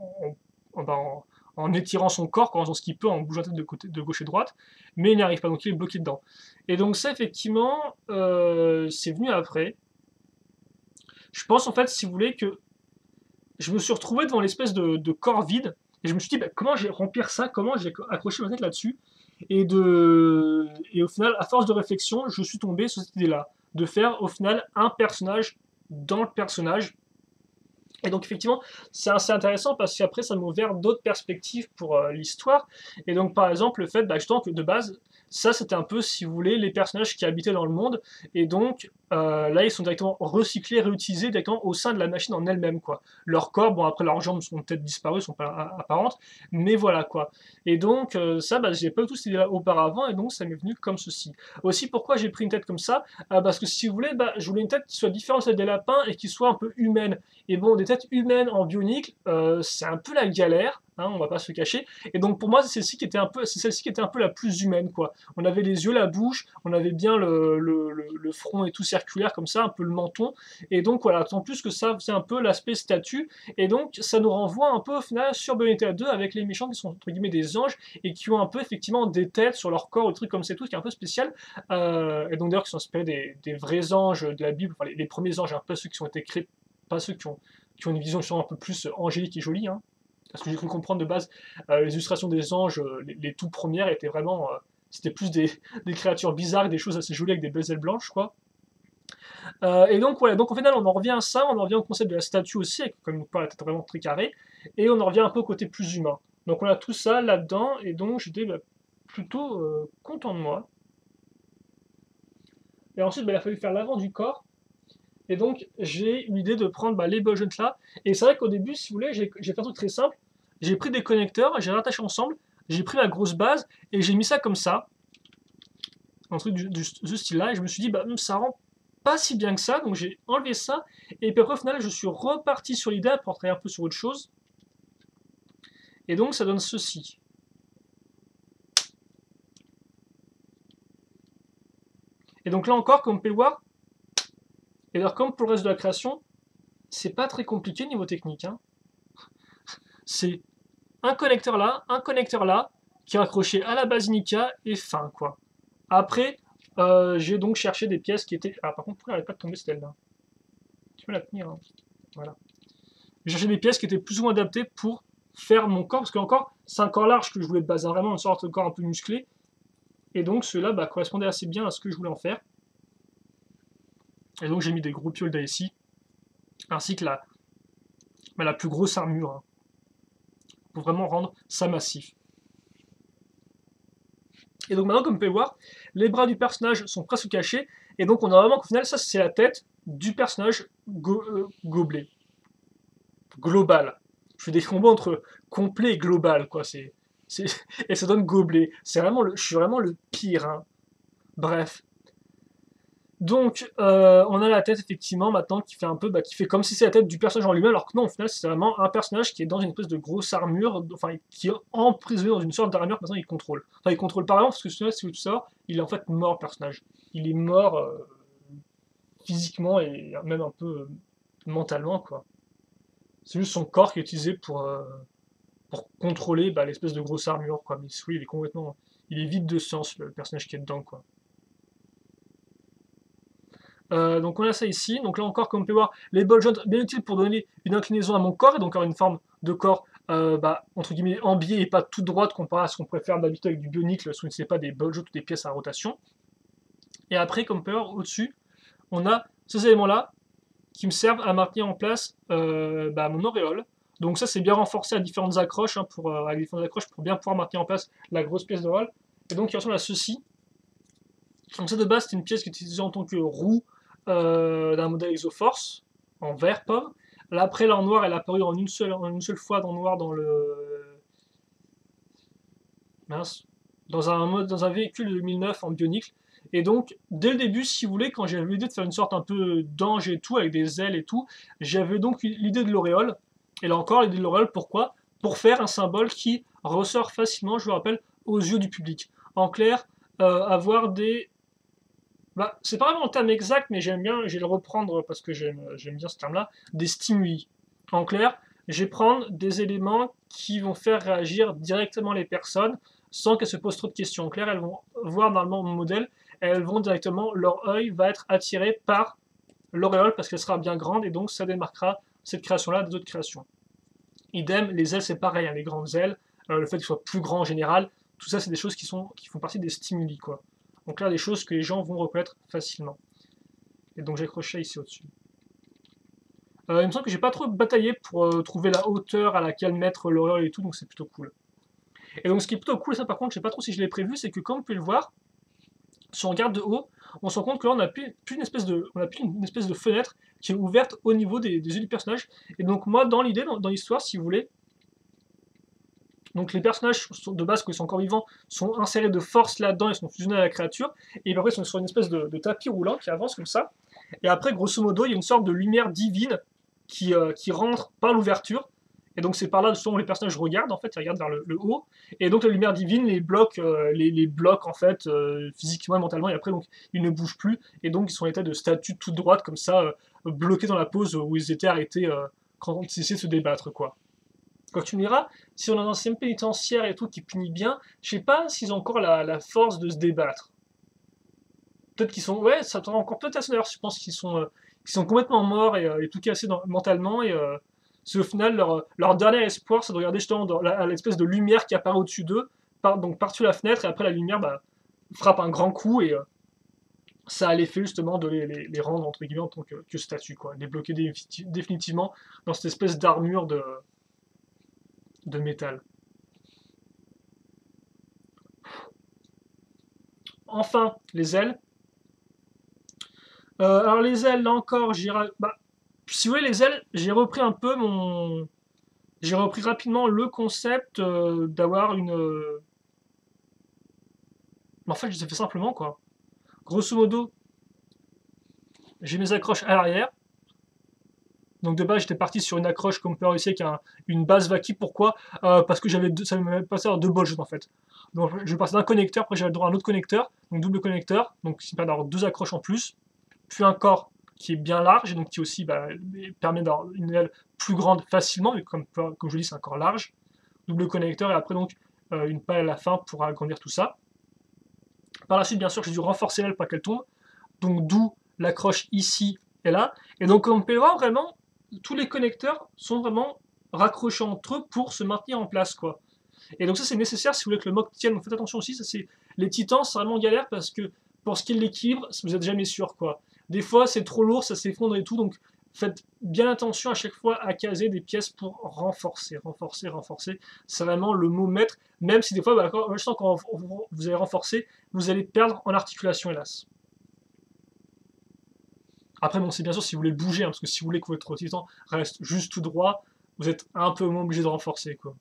étirant son corps, en faisant ce qu'il peut, en bougeant la tête de gauche et droite, mais il n'y arrive pas, donc il est bloqué dedans. Et donc ça, effectivement, c'est venu après. Je pense, en fait, si vous voulez, que je me suis retrouvé devant l'espèce de corps vide, et je me suis dit, bah, comment j'ai remplir ça, comment j'ai accroché ma tête là-dessus, et au final, à force de réflexion, je suis tombé sur cette idée-là, de faire au final un personnage dans le personnage. Et donc effectivement, c'est assez intéressant parce qu'après ça m'a ouvert d'autres perspectives pour l'histoire. Et donc par exemple le fait justement que de base, ça c'était un peu, si vous voulez, les personnages qui habitaient dans le monde. Et donc là ils sont directement recyclés, réutilisés directement au sein de la machine en elle-même, quoi. Leurs corps, bon après leurs jambes sont peut-être disparues, sont pas apparentes, mais voilà quoi. Et donc ça, j'ai pas eu tout cette idée-là auparavant, et donc ça m'est venu comme ceci. Aussi pourquoi j'ai pris une tête comme ça, parce que si vous voulez, je voulais une tête qui soit différente de celle des lapins et qui soit un peu humaine. Et bon, des têtes humaines en bionique, c'est un peu la galère, hein, on va pas se cacher. Et donc pour moi, c'est celle-ci qui était un peu la plus humaine, quoi. On avait les yeux, la bouche, on avait bien le front et tout circulaire comme ça, un peu le menton. Et donc voilà, tant plus que ça, c'est un peu l'aspect statue. Et donc ça nous renvoie un peu au final sur Bayonetta 2 avec les méchants qui sont entre guillemets des anges et qui ont un peu effectivement des têtes sur leur corps, ou des trucs comme c'est tout, qui est un peu spécial. Et donc d'ailleurs qui sont inspirés des vrais anges de la Bible, enfin les premiers anges, un peu ceux qui ont été créés, pas ceux qui ont une vision un peu plus angélique et jolie, hein. Parce que j'ai cru comprendre de base, les illustrations des anges, les toutes premières étaient vraiment, c'était plus des créatures bizarres, des choses assez jolies avec des belles ailes blanches, quoi. Et donc voilà, donc au final on en revient à ça, on en revient au concept de la statue aussi, avec comme une la tête vraiment très carrée, et on en revient un peu au côté plus humain. Donc on a tout ça là-dedans, et donc j'étais plutôt content de moi. Et ensuite il a fallu faire l'avant du corps, et donc j'ai eu l'idée de prendre les buttons là, et c'est vrai qu'au début, si vous voulez, j'ai fait un truc très simple, j'ai pris des connecteurs, j'ai rattaché ensemble, j'ai pris la grosse base et j'ai mis ça comme ça, un truc de ce style-là, et je me suis dit, bah, ça rend pas si bien que ça, donc j'ai enlevé ça, et puis après, au final, je suis reparti sur l'idée pour travailler un peu sur autre chose, et donc ça donne ceci. Et donc là encore, comme on peut le voir, et alors comme pour le reste de la création, c'est pas très compliqué niveau technique, hein. C'est un connecteur là, qui est accroché à la base Nika, et fin, quoi. Après, j'ai donc cherché des pièces qui étaient... Ah, par contre, pourquoi elle n'arrête pas de tomber, celle-là? Tu peux la tenir, hein. Voilà. J'ai cherché des pièces qui étaient plus ou moins adaptées pour faire mon corps, parce que encore, c'est un corps large que je voulais de base, hein, vraiment une sorte de corps un peu musclé, et donc ceux-là bah, correspondaient assez bien à ce que je voulais en faire. Et donc j'ai mis des gros pioles ici, ainsi que la plus grosse armure, hein, pour vraiment rendre ça massif. Et donc maintenant, comme vous pouvez voir, les bras du personnage sont presque cachés, et donc on a vraiment qu'au final, ça c'est la tête du personnage gobelet. Global. Je fais des combos entre complet et global, quoi. Et ça donne gobelet. Je suis vraiment le pire, hein. Bref. Donc, on a la tête, effectivement, maintenant, qui fait un peu, bah, qui fait comme si c'est la tête du personnage en lui-même, alors que non, au final, c'est vraiment un personnage qui est dans une espèce de grosse armure, enfin, qui est emprisonné dans une sorte d'armure que maintenant il contrôle. Enfin, il contrôle pas vraiment, parce que si vous tout ça, il est en fait mort, le personnage. Il est mort physiquement et même un peu mentalement, quoi. C'est juste son corps qui est utilisé pour contrôler bah, l'espèce de grosse armure, quoi. Mais oui, il est complètement... Il est vide de sens, le personnage qui est dedans, quoi. Donc on a ça ici, donc là encore comme on peut voir, les ball joints bien utiles pour donner une inclinaison à mon corps, et donc avoir une forme de corps bah, entre guillemets en biais et pas toute droite comparé à ce qu'on pourrait faire d'habitude avec du bionicle, ce n'est pas des ball joints ou des pièces à rotation. Et après comme on peut voir au-dessus, on a ces éléments là qui me servent à maintenir en place bah, mon auréole. Donc ça c'est bien renforcé à différentes accroches, hein, avec différentes accroches pour bien pouvoir maintenir en place la grosse pièce d'auréole. Et donc il ressemble à ceci. Donc ça de base c'est une pièce qui est utilisée en tant que roue d'un modèle Exoforce en vert pomme. Là, après, là en noir, elle est apparue en une seule fois dans noir dans le. Mince. Dans un véhicule de 2009 en bionicle. Et donc, dès le début, si vous voulez, quand j'avais l'idée de faire une sorte un peu d'ange et tout, avec des ailes et tout, j'avais donc l'idée de l'auréole. Et là encore, l'idée de l'auréole, pourquoi? Pour faire un symbole qui ressort facilement, je vous rappelle, aux yeux du public. En clair, avoir des bah, c'est pas vraiment le terme exact, mais j'aime bien, je vais le reprendre parce que j'aime bien ce terme-là, des stimuli. En clair, je vais prendre des éléments qui vont faire réagir directement les personnes sans qu'elles se posent trop de questions. En clair, elles vont voir normalement mon modèle, elles vont directement, leur œil va être attiré par l'auréole parce qu'elle sera bien grande et donc ça démarquera cette création-là des autres créations. Idem, les ailes c'est pareil, hein, les grandes ailes, le fait qu'elles soient plus grands en général, tout ça c'est des choses qui font partie des stimuli, quoi. Donc là, des choses que les gens vont reconnaître facilement. Et donc j'accroche ça ici au-dessus. Il me semble que j'ai pas trop bataillé pour trouver la hauteur à laquelle mettre l'auréole et tout, donc c'est plutôt cool. Et donc ce qui est plutôt cool, ça par contre, je sais pas trop si je l'ai prévu, c'est que comme vous pouvez le voir, si on regarde de haut, on se rend compte que là on a plus une espèce de fenêtre qui est ouverte au niveau des yeux du personnage. Et donc moi, dans l'idée, dans l'histoire, si vous voulez, donc les personnages de base, quand ils sont encore vivants, sont insérés de force là-dedans, ils sont fusionnés à la créature, et après ils sont sur une espèce de tapis roulant qui avance comme ça. Et après, grosso modo, il y a une sorte de lumière divine qui rentre par l'ouverture. Et donc c'est par là où les personnages regardent, en fait, ils regardent vers le haut. Et donc la lumière divine les bloque, en fait, physiquement et mentalement, et après donc ils ne bougent plus, et donc ils sont en état de statue toute droite, comme ça, bloqués dans la pose où ils étaient arrêtés quand ils essayaient de se débattre, quoi. Quand tu me diras, si on a un système pénitentiaire et tout qui punit bien, je sais pas s'ils ont encore la force de se débattre. Peut-être qu'ils sont. Ouais, ça t'en encore peut-être assez d'ailleurs, je pense qu'ils sont complètement morts et tout cassés mentalement. Et c'est au final leur dernier espoir, c'est de regarder justement à l'espèce de lumière qui apparaît au-dessus d'eux, donc par-dessus la fenêtre, et après la lumière bah, frappe un grand coup et ça a l'effet justement de les rendre entre guillemets en tant que statue, quoi. Les bloquer définitivement dans cette espèce d'armure de métal. Enfin, les ailes. Alors les ailes, là encore, bah, si vous voulez, les ailes, j'ai repris un peu j'ai repris rapidement le concept d'avoir une... Mais en fait, je les ai fait simplement, quoi. Grosso modo, j'ai mes accroches à l'arrière. Donc de base, j'étais parti sur une accroche, comme on peut voir ici, avec une base Vaki. Pourquoi Parce que ça me passait à deux bolts en fait. Donc je passais d'un connecteur, après j'avais le droit à un autre connecteur, donc double connecteur, donc ça permet d'avoir deux accroches en plus, puis un corps qui est bien large, et donc qui aussi permet d'avoir une aile plus grande facilement, mais comme je dis, c'est un corps large, double connecteur, et après donc une paille à la fin pour agrandir tout ça. Par la suite, bien sûr, j'ai dû renforcer l'aile pour qu'elle tombe, donc d'où l'accroche ici et là. Et donc comme on peut le voir, vraiment, tous les connecteurs sont vraiment raccrochés entre eux pour se maintenir en place, quoi. Et donc ça c'est nécessaire si vous voulez que le mock tienne. Donc faites attention aussi, ça c'est les titans, c'est vraiment galère parce que pour ce qui est de l'équilibre, vous n'êtes jamais sûr, quoi. Des fois c'est trop lourd, ça s'effondre et tout, donc faites bien attention à chaque fois à caser des pièces pour renforcer, renforcer, renforcer. C'est vraiment le mot maître, même si des fois, je sens quand vous allez renforcer, vous allez perdre en articulation, hélas. Après, bon, c'est bien sûr si vous voulez le bouger, hein, parce que si vous voulez que votre titan reste juste tout droit, vous êtes un peu moins obligé de renforcer, quoi.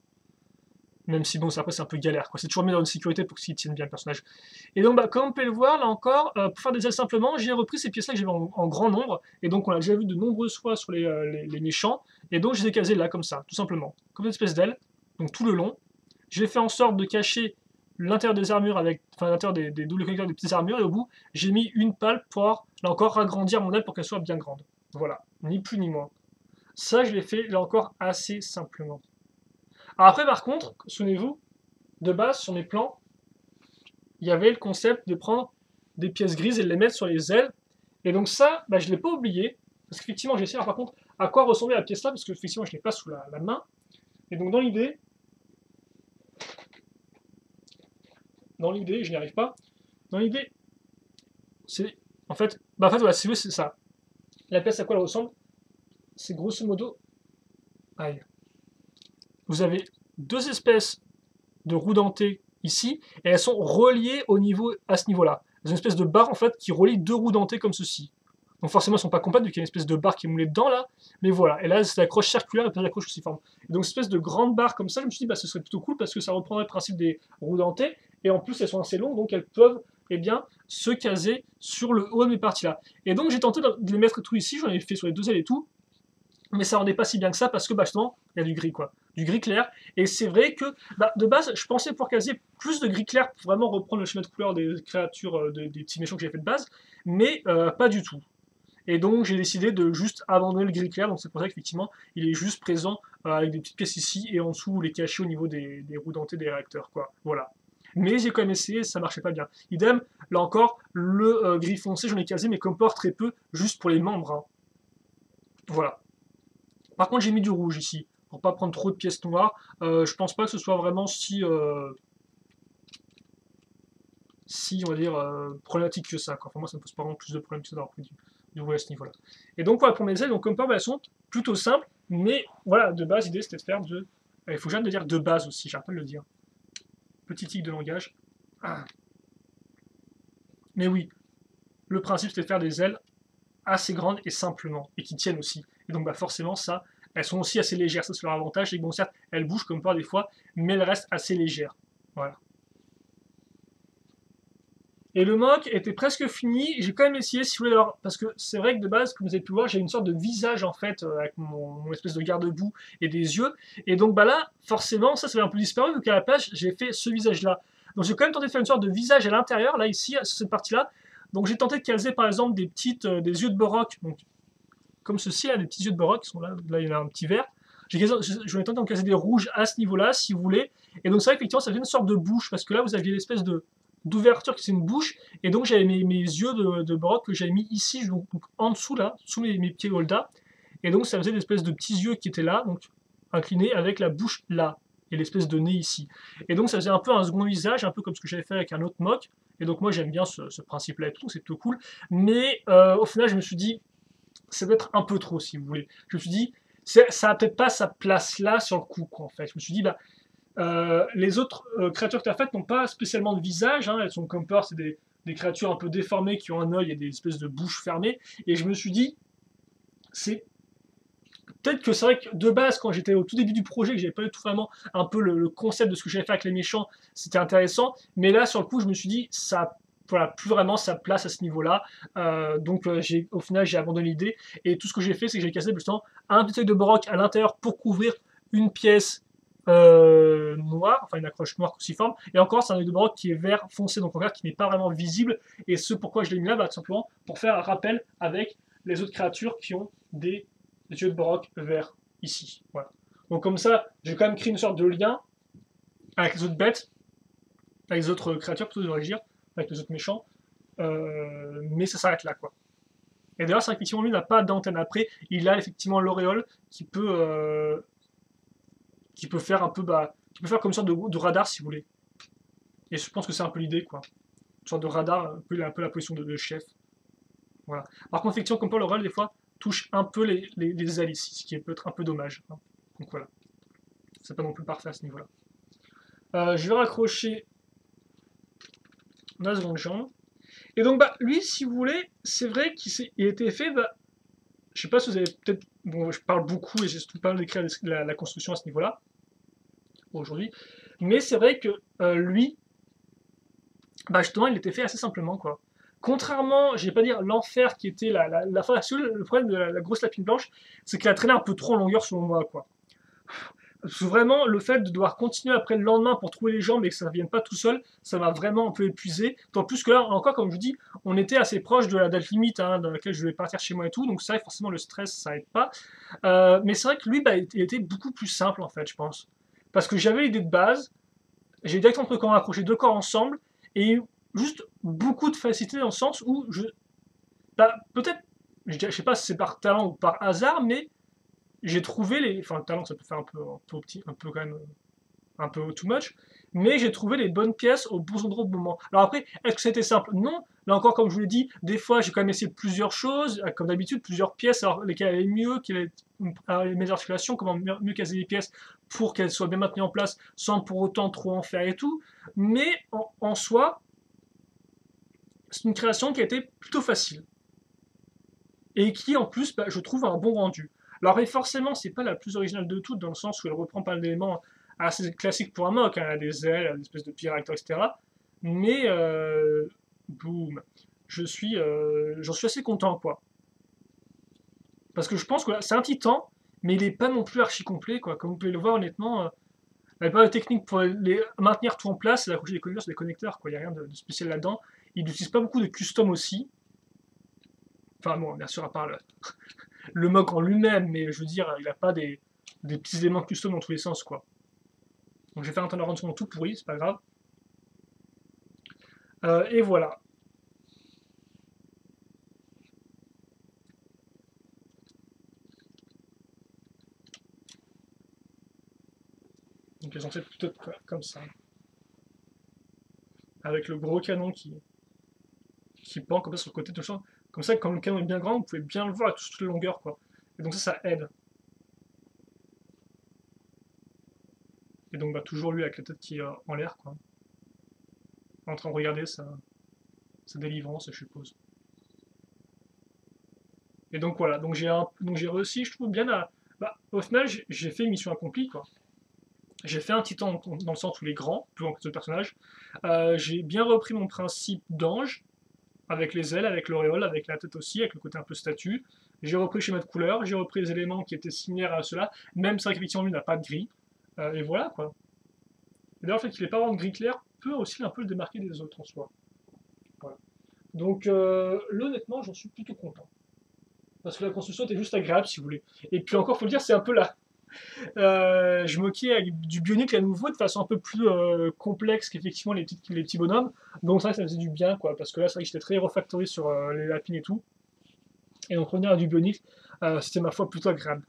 Même si, bon, après, c'est un peu galère, quoi. C'est toujours mieux dans une sécurité pour qu'il tienne bien le personnage. Et donc, comme on peut le voir, là encore, pour faire des ailes simplement, j'ai repris ces pièces-là que j'avais en grand nombre, et donc on l'a déjà vu de nombreuses fois sur les méchants, et donc je les ai casées là, comme ça, tout simplement. Comme une espèce d'aile, donc tout le long. J'ai fait en sorte de cacher l'intérieur des armures avec, enfin l'intérieur des doubles connecteurs des petites armures, et au bout, j'ai mis une palle pour, là encore, agrandir mon aile pour qu'elle soit bien grande. Voilà, ni plus ni moins. Ça, je l'ai fait, là encore, assez simplement. Alors après, par contre, souvenez-vous, de base, sur mes plans, il y avait le concept de prendre des pièces grises et de les mettre sur les ailes. Et donc ça, je ne l'ai pas oublié, parce qu'effectivement, j'ai essayé, par contre, à quoi ressemblait la pièce là, parce que effectivement, je ne l'ai pas sous la main. Et donc dans l'idée, je n'y arrive pas. Dans l'idée, c'est en fait, voilà, si vous voulez, c'est ça. La pièce à quoi elle ressemble, c'est grosso modo, aïe, vous avez deux espèces de roues dentées ici, et elles sont reliées à ce niveau-là. C'est une espèce de barre en fait qui relie deux roues dentées comme ceci. Donc forcément, elles ne sont pas compatibles, vu qu'il y a une espèce de barre qui est moulée dedans là, mais voilà. Et là, c'est l'accroche circulaire et puis l'accroche cruciforme. Et donc, cette espèce de grande barre comme ça, je me suis dit, ce serait plutôt cool parce que ça reprendrait le principe des roues dentées, et en plus, elles sont assez longues, donc elles peuvent se caser sur le haut de mes parties là. Et donc, j'ai tenté de les mettre tout ici, j'en ai fait sur les deux ailes et tout, mais ça rendait pas si bien que ça parce que justement il y a du gris, quoi, du gris clair, et c'est vrai que de base je pensais pouvoir caser plus de gris clair pour vraiment reprendre le schéma de couleur des créatures, des petits méchants que j'ai fait de base, mais pas du tout. Et donc j'ai décidé de juste abandonner le gris clair, donc c'est pour ça qu'effectivement il est juste présent avec des petites pièces ici et en dessous les cachés au niveau des roues dentées des réacteurs, quoi, voilà. Mais j'ai quand même essayé, ça marchait pas bien. Idem, là encore, le gris foncé, j'en ai casé, mais comme port très peu, juste pour les membres, hein. Voilà. Par contre, j'ai mis du rouge ici, pour pas prendre trop de pièces noires. Je pense pas que ce soit vraiment si on va dire, problématique que ça, quoi. Enfin, moi, ça me pose pas vraiment plus de problèmes que ça d'avoir pris du rouge à ce niveau-là. Et donc, voilà, pour mes ailes, donc, comme par elles sont plutôt simples, mais voilà, de base, l'idée, c'était de faire de... Il faut que j'arrête de dire de base aussi, j'arrête pas de le dire. Petit tic de langage. Ah. Mais oui, le principe, c'était de faire des ailes assez grandes et simplement, et qui tiennent aussi. Et donc, forcément, ça, elles sont aussi assez légères, ça c'est leur avantage, et bon, certes, elles bougent comme pas des fois, mais elles restent assez légères. Voilà. Et le mock était presque fini, j'ai quand même essayé, si vous voulez, alors, parce que c'est vrai que de base, comme vous avez pu voir, j'ai une sorte de visage en fait, avec mon espèce de garde-boue et des yeux, et donc là, forcément, ça avait un peu disparu, vu qu'à la place, j'ai fait ce visage-là. Donc j'ai quand même tenté de faire une sorte de visage à l'intérieur, là, ici, sur cette partie-là. Donc j'ai tenté de caser, par exemple, des yeux de Borok, donc, comme ceci, là, des petits yeux de Borok, qui sont là, là, il y en a un petit vert. Je vais tenter d'en caser des rouges à ce niveau-là, si vous voulez. Et donc c'est vrai qu'effectivement, ça fait une sorte de bouche, parce que là, vous aviez l'espèce d'ouverture qui c'est une bouche, et donc j'avais mes yeux de Borok que j'avais mis ici, donc en dessous là, sous mes pieds Golda, et donc ça faisait des espèces de petits yeux qui étaient là, donc inclinés avec la bouche là, et l'espèce de nez ici. Et donc ça faisait un peu un second visage, un peu comme ce que j'avais fait avec un autre mock, et donc moi j'aime bien ce principe-là et tout, c'est plutôt cool, mais au final je me suis dit, ça doit être un peu trop si vous voulez. Je me suis dit, ça a peut-être pas sa place là sur le coup, quoi, en fait. Je me suis dit, les autres créatures que tu as faites n'ont pas spécialement de visage, hein, elles sont comme peur, c'est des créatures un peu déformées qui ont un œil et des espèces de bouches fermées, et je me suis dit, c'est peut-être que c'est vrai que de base, quand j'étais au tout début du projet, que j'avais pas eu tout vraiment un peu le concept de ce que j'allais faire avec les méchants, c'était intéressant. Mais là, sur le coup, je me suis dit, ça, voilà, plus vraiment sa place à ce niveau-là. Au final, j'ai abandonné l'idée. Et tout ce que j'ai fait, c'est que j'ai cassé justement un petit œil de Borok à l'intérieur pour couvrir une pièce noire, enfin une accroche noire cruciforme. Et encore, c'est un œil de Borok qui est vert foncé, donc en vert qui n'est pas vraiment visible. Et ce pourquoi je l'ai mis là, bah, tout simplement pour faire un rappel avec les autres créatures qui ont des yeux de Borok vert ici. Voilà. Donc comme ça, j'ai quand même créé une sorte de lien avec les autres bêtes, avec les autres créatures, plutôt devrais-je dire, avec les autres méchants. Mais ça s'arrête là, quoi. Et d'ailleurs, c'est vrai qu'effectivement, lui n'a pas d'antenne. Après, il a effectivement l'auréole qui peut faire un peu, bah, qui peut faire comme une sorte de radar, si vous voulez. Et je pense que c'est un peu l'idée, quoi. Une sorte de radar, un peu la position de chef. Voilà. Par contre, effectivement, comme Paul Aurel, des fois, touche un peu les ailes ici, ce qui peut être un peu dommage. Hein. Donc voilà. C'est pas non plus parfait à ce niveau-là. Je vais raccrocher ma seconde jambe. Et donc, bah, lui, si vous voulez, c'est vrai qu'il a été fait, bah, je sais pas si vous avez peut-être. Bon, je parle beaucoup et j'ai surtout pas mal d'écrire la construction à ce niveau-là, aujourd'hui. Mais c'est vrai que lui, bah justement, il était fait assez simplement, quoi. Contrairement, je vais pas dire l'enfer qui était la fin. Le problème de la grosse lapine blanche, c'est qu'elle a traîné un peu trop en longueur selon moi, quoi. Parce que vraiment, le fait de devoir continuer après le lendemain pour trouver les jambes et que ça ne vienne pas tout seul, ça m'a vraiment un peu épuisé. Tant plus que là, encore, comme je vous dis, on était assez proche de la date limite hein, dans laquelle je devais partir chez moi et tout, donc ça, forcément, le stress, ça aide pas. Mais c'est vrai que lui, bah, il était beaucoup plus simple, en fait, je pense. Parce que j'avais l'idée de base, j'ai directement accroché deux corps ensemble, et juste beaucoup de facilité dans le sens où bah, peut-être, je sais pas si c'est par talent ou par hasard, mais j'ai trouvé les. Enfin, talent, ça peut faire un peu petit, un peu quand même un peu too much, mais j'ai trouvé les bonnes pièces au bon endroit au bon moment. Alors après, est-ce que c'était simple? Non. Là encore, comme je vous l'ai dit, des fois j'ai quand même essayé plusieurs choses, comme d'habitude, plusieurs pièces, alors lesquelles allaient mieux, quelles allaient mes articulations, comment mieux caser les pièces pour qu'elles soient bien maintenues en place sans pour autant trop en faire et tout. Mais en soi, c'est une création qui a été plutôt facile et qui en plus, bah, je trouve un bon rendu. Alors forcément, c'est pas la plus originale de toutes dans le sens où elle reprend pas d'éléments assez classiques pour un mock, hein, elle a des ailes, une espèce de pyractor, etc. Mais boum, j'en suis assez content quoi. Parce que je pense que c'est un titan, mais il est pas non plus archi complet quoi. Comme vous pouvez le voir honnêtement, il n'y a pas de technique pour maintenir tout en place, et accrocher des connecteurs sur des connecteurs quoi. Il n'y a rien de spécial là-dedans. Il n'utilise pas beaucoup de custom aussi. Enfin bon, bien sûr à part le mock en lui-même, mais je veux dire, il n'a pas des petits éléments custom dans tous les sens, quoi. Donc j'ai fait un turnaround sur tout pourri, c'est pas grave. Et voilà. Donc ils ont fait plutôt comme ça. Avec le gros canon qui pend comme ça sur le côté de champ. Comme ça, quand le canon est bien grand, vous pouvez bien le voir à toute la longueur, quoi. Et donc ça aide. Et donc bah, toujours lui avec la tête qui est en l'air, quoi. En train de regarder sa délivrance, je suppose. Et donc voilà, donc j'ai réussi, je trouve bien à. Bah, au final, j'ai fait une mission accomplie, quoi. J'ai fait un titan dans le sens où il est grand, plus grand que ce personnage. J'ai bien repris mon principe d'ange, avec les ailes, avec l'auréole, avec la tête aussi, avec le côté un peu statue. J'ai repris le schéma de couleur, j'ai repris les éléments qui étaient similaires à ceux-là, même c'est vrai qu'effectivement lui n'a pas de gris. Et voilà quoi. Et d'ailleurs, le fait qu'il n'ait pas vraiment de gris clair peut aussi un peu le démarquer des autres en soi. Voilà. Donc là, honnêtement, j'en suis plutôt content. Parce que la construction était juste agréable si vous voulez. Et puis encore, faut le dire, c'est un peu là. Je moquais avec du bionique à nouveau de façon un peu plus complexe qu'effectivement les petits bonhommes. Donc ça faisait du bien, quoi, parce que là, c'est vrai que j'étais très refactory sur les lapines et tout. Et donc revenir à du bionique, c'était ma foi plutôt agréable.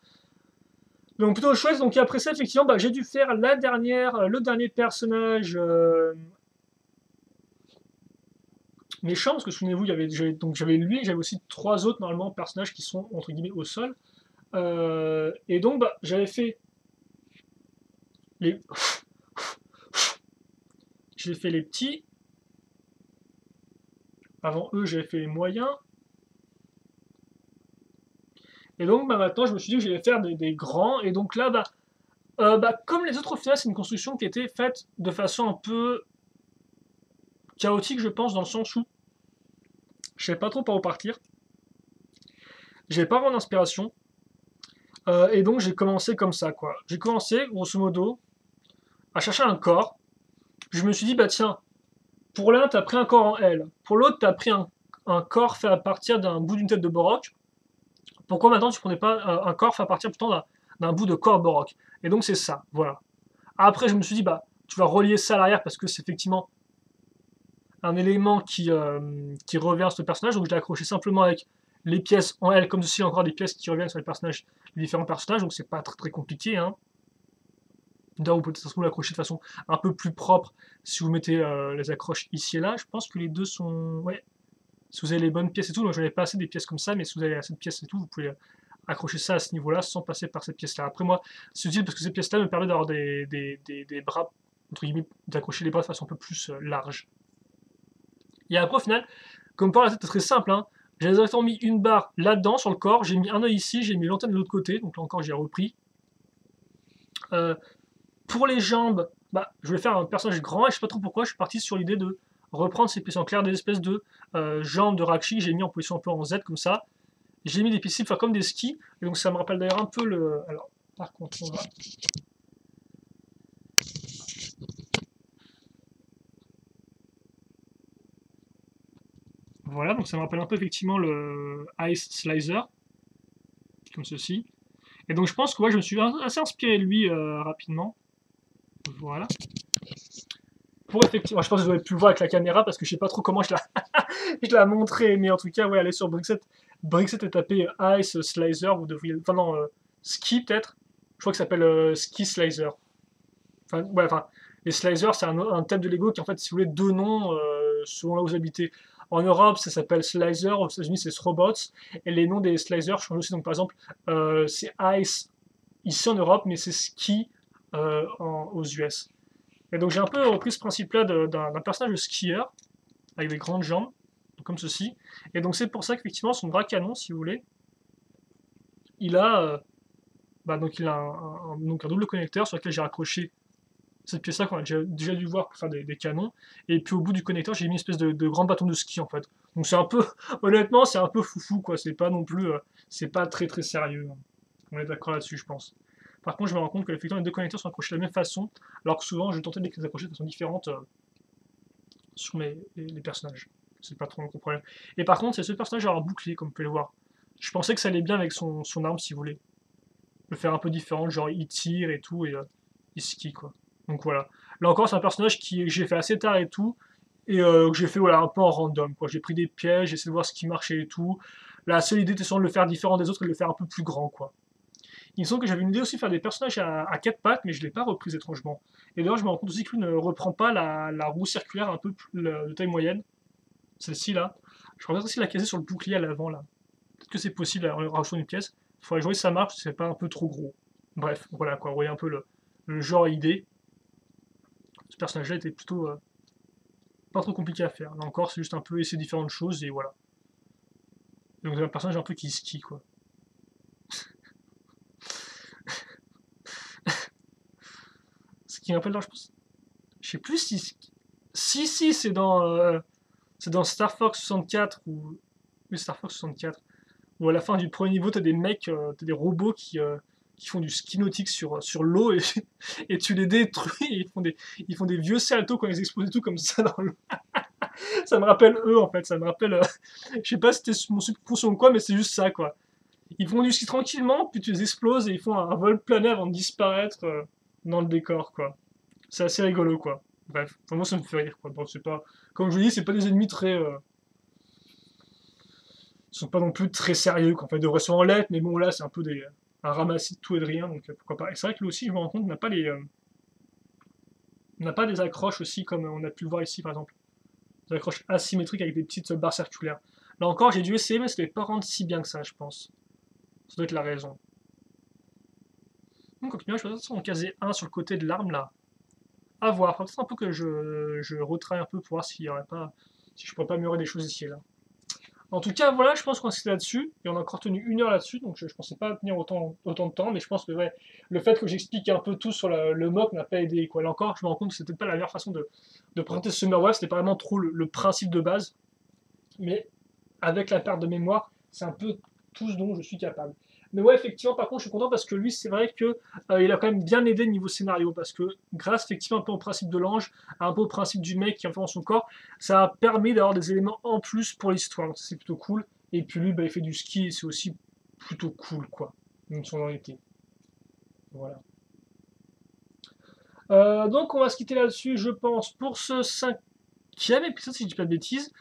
Donc plutôt chouette. Donc après ça, effectivement, bah, j'ai dû faire le dernier personnage méchant, parce que souvenez-vous, j'avais lui, j'avais aussi trois autres normalement personnages qui sont entre guillemets au sol. Et donc bah, j'avais fait les j'ai fait les petits. Avant eux, j'avais fait les moyens. Et donc bah, maintenant je me suis dit que j'allais faire des grands, et donc là comme les autres au final c'est une construction qui était faite de façon un peu chaotique je pense, dans le sens où je savais pas trop par où partir, j'avais pas vraiment d'inspiration, et donc j'ai commencé comme ça quoi. J'ai commencé grosso modo à chercher un corps, je me suis dit bah tiens, pour l'un t'as pris un corps en L, pour l'autre t'as pris un corps fait à partir d'un bout d'une tête de Borok, pourquoi maintenant tu prenais pas un corps fait à partir plutôt d'un bout de corps Borok? Et donc c'est ça, voilà. Après je me suis dit bah tu vas relier ça à l'arrière parce que c'est effectivement un élément qui revient sur le personnage, donc je l'ai accroché simplement avec les pièces en L, comme ceci, encore des pièces qui reviennent sur les personnages, les différents personnages, donc c'est pas très très compliqué, hein. D'ailleurs, vous pouvez l'accrocher de façon un peu plus propre si vous mettez les accroches ici et là. Je pense que les deux sont. Ouais, si vous avez les bonnes pièces et tout, moi j'en ai pas assez des pièces comme ça, mais si vous avez assez de pièces et tout, vous pouvez accrocher ça à ce niveau-là sans passer par cette pièce-là. Après, moi, c'est utile parce que ces pièces-là me permettent d'avoir des bras, entre guillemets, d'accrocher les bras de façon un peu plus large. Et après, au final, comme par la tête, c'est très simple, hein. J'ai exactement mis une barre là-dedans sur le corps, j'ai mis un œil ici, j'ai mis l'antenne de l'autre côté, donc là encore j'ai repris. Euh, pour les jambes, bah, je voulais faire un personnage grand et je sais pas trop pourquoi, je suis parti sur l'idée de reprendre ces pièces en clair, des espèces de jambes de Rakshi, j'ai mis en position un peu en Z comme ça. J'ai mis des pièces pour faire comme des skis, et donc ça me rappelle d'ailleurs un peu le. Alors, par contre, on va. Voilà, donc ça me rappelle un peu effectivement le Ice Slicer, comme ceci. Et donc je pense que ouais, je me suis assez inspiré de lui rapidement. Voilà. Pour effectivement, je pense que vous avez pu le voir avec la caméra parce que je sais pas trop comment je la montrer, mais en tout cas, ouais, allez sur Brixet, Brixet et tapez Ice Slicer, vous devriez, enfin non, Ski peut-être, je crois que ça s'appelle Ski Slicer. Enfin, ouais, enfin, les Slicers, c'est un thème de Lego qui en fait, si vous voulez, deux noms selon là où vous habitez. En Europe, ça s'appelle Slicer, aux États-Unis, c'est Robots, et les noms des Slicers changent aussi. Donc par exemple, c'est Ice ici en Europe, mais c'est Ski aux US. Et donc j'ai un peu repris ce principe-là d'un personnage de skieur, avec des grandes jambes, comme ceci. Et donc c'est pour ça qu'effectivement son bras canon, si vous voulez, il a, donc il a donc un double connecteur sur lequel j'ai raccroché cette pièce-là qu'on a déjà dû voir pour faire des canons. Et puis au bout du connecteur, j'ai mis une espèce de grand bâton de ski en fait. Donc c'est un peu, honnêtement, c'est un peu foufou quoi. C'est pas non plus, c'est pas très très sérieux, hein. On est d'accord là-dessus, je pense. Par contre, je me rends compte que effectivement les deux connecteurs sont accrochés de la même façon, alors que souvent je tentais de les accrocher de façon différente sur les personnages. C'est pas trop un gros problème. Et par contre, c'est ce personnage à avoir bouclier, comme vous pouvez le voir. Je pensais que ça allait bien avec son arme, si vous voulez. Le faire un peu différent, genre il tire et tout, et il skie, quoi. Donc voilà. Là encore, c'est un personnage que j'ai fait assez tard et tout, et que j'ai fait voilà, un peu en random, quoi. J'ai pris des pièges, j'ai essayé de voir ce qui marchait et tout. La seule idée était de le faire différent des autres et de le faire un peu plus grand, quoi. Il me semble que j'avais une idée aussi de faire des personnages à quatre pattes, mais je ne l'ai pas reprise étrangement. Et d'ailleurs, je me rends compte aussi que lui ne reprend pas la roue circulaire un peu de taille moyenne, celle-ci là. Je pourrais aussi la caser sur le bouclier à l'avant là. Peut-être que c'est possible en rajoutant une pièce. Il faudrait jouer si ça marche, si c'est pas un peu trop gros. Bref, voilà quoi, vous voyez un peu le genre idée. Ce personnage-là était plutôt pas trop compliqué à faire. Là encore, c'est juste un peu essayer différentes choses et voilà. Donc c'est un personnage un peu qui skie quoi. Ce qui rappelle là, je pense. Je sais plus si. Si, c'est dans Star Fox 64 ou. Oui, Star Fox 64. Où à la fin du premier niveau, t'as des mecs, t'as des robots qui font du ski nautique sur l'eau et, et tu les détruis. Et ils font des vieux saltos quand ils explosent et tout comme ça dans l'eau. Ça me rappelle eux en fait. Ça me rappelle. Je sais pas si c'était mon subconscient ou quoi, mais c'est juste ça quoi. Ils font du ski tranquillement, puis tu les exploses et ils font un vol plané avant de disparaître dans le décor quoi. C'est assez rigolo quoi. Bref, pour moi ça me fait rire quoi. Bon, c'est pas. Comme je vous dis, c'est pas des ennemis très. Ils sont pas non plus très sérieux, quoi. Enfin, ils devraient souvent l'être, mais bon, là, c'est un peu un ramassis de tout et de rien, donc pourquoi pas. Et c'est vrai que lui aussi, je me rends compte, on n'a pas des accroches aussi, comme on a pu le voir ici, par exemple. Des accroches asymétriques avec des petites barres circulaires. Là encore, j'ai dû essayer, mais ça ne devait pas rendre si bien que ça, je pense. Ça doit être la raison. Donc, au final, je vais peut-être en caser un sur le côté de l'arme, là. À voir. Faut peut-être un peu que je retraille un peu pour voir s'il y aurait pas, si je pourrais pas améliorer des choses ici et là. En tout cas, voilà, je pense qu'on s'est là-dessus, et on a encore tenu 1 heure là-dessus, donc je pensais pas tenir autant de temps, mais je pense que ouais, le fait que j'explique un peu tout sur le mock n'a pas aidé, quoi. Là encore, je me rends compte que c'était pas la meilleure façon de présenter Summer Wave, c'était pas vraiment trop le principe de base, mais avec la perte de mémoire, c'est un peu tout ce dont je suis capable. Mais ouais, effectivement, par contre, je suis content parce que lui, c'est vrai que il a quand même bien aidé niveau scénario, parce que grâce effectivement un peu au principe de l'ange, un peu au principe du mec qui a dans son corps, ça a permis d'avoir des éléments en plus pour l'histoire. Donc c'est plutôt cool. Et puis lui, bah, il fait du ski et c'est aussi plutôt cool, quoi. Même son été. Voilà. Donc on va se quitter là-dessus, je pense, pour ce 5e épisode, si je dis pas de bêtises.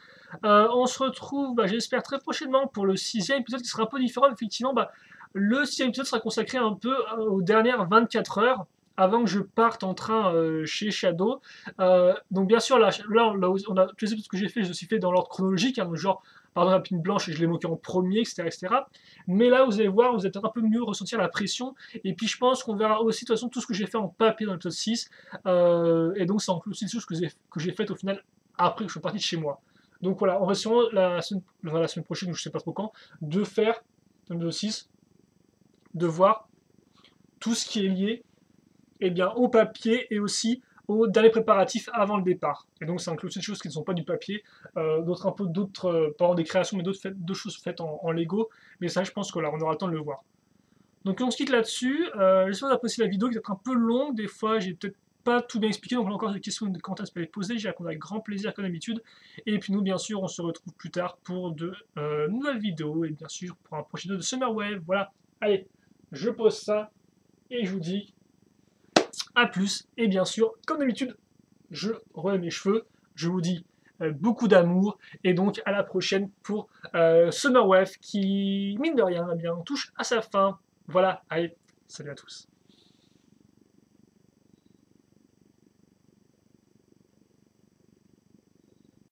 On se retrouve, bah, j'espère, très prochainement pour le 6e épisode qui sera un peu différent. Effectivement, bah, le 6e épisode sera consacré un peu aux dernières 24 heures avant que je parte en train chez Shadow. Donc bien sûr, on a tous les épisodes que j'ai fait, je les ai fait dans l'ordre chronologique, hein, donc genre, par exemple, la Pine Blanche, je l'ai moqué en premier, etc., etc. Mais là, vous allez voir, vous êtes un peu mieux ressentir la pression. Et puis je pense qu'on verra aussi, de toute façon, tout ce que j'ai fait en papier dans l'épisode 6. Et donc, ça inclut aussi des choses que j'ai faites au final après que je suis parti de chez moi. Donc voilà, on va sûrement la semaine prochaine, ou je sais pas trop quand, de faire, le 6, de voir tout ce qui est lié eh bien, au papier et aussi aux derniers préparatifs avant le départ. Et donc ça inclut aussi des choses qui ne sont pas du papier, pas des créations, mais d'autres choses faites en Lego. Mais ça, je pense que là, on aura le temps de le voir. Donc on se quitte là-dessus. J'espère que vous avez apprécié la vidéo qui est peut-être un peu longue. Des fois, j'ai peut-être pas tout bien expliqué. Donc là encore des questions de commentaires à les poser. J'y réponds avec grand plaisir comme d'habitude. Et puis nous, bien sûr, on se retrouve plus tard pour de nouvelles vidéos. Et bien sûr, pour un prochain vidéo de Summer Wave. Voilà. Allez, je pose ça. Et je vous dis à plus. Et bien sûr, comme d'habitude, je relève mes cheveux. Je vous dis beaucoup d'amour. Et donc à la prochaine pour Summer Wave qui, mine de rien, eh bien, touche à sa fin. Voilà, allez, salut à tous.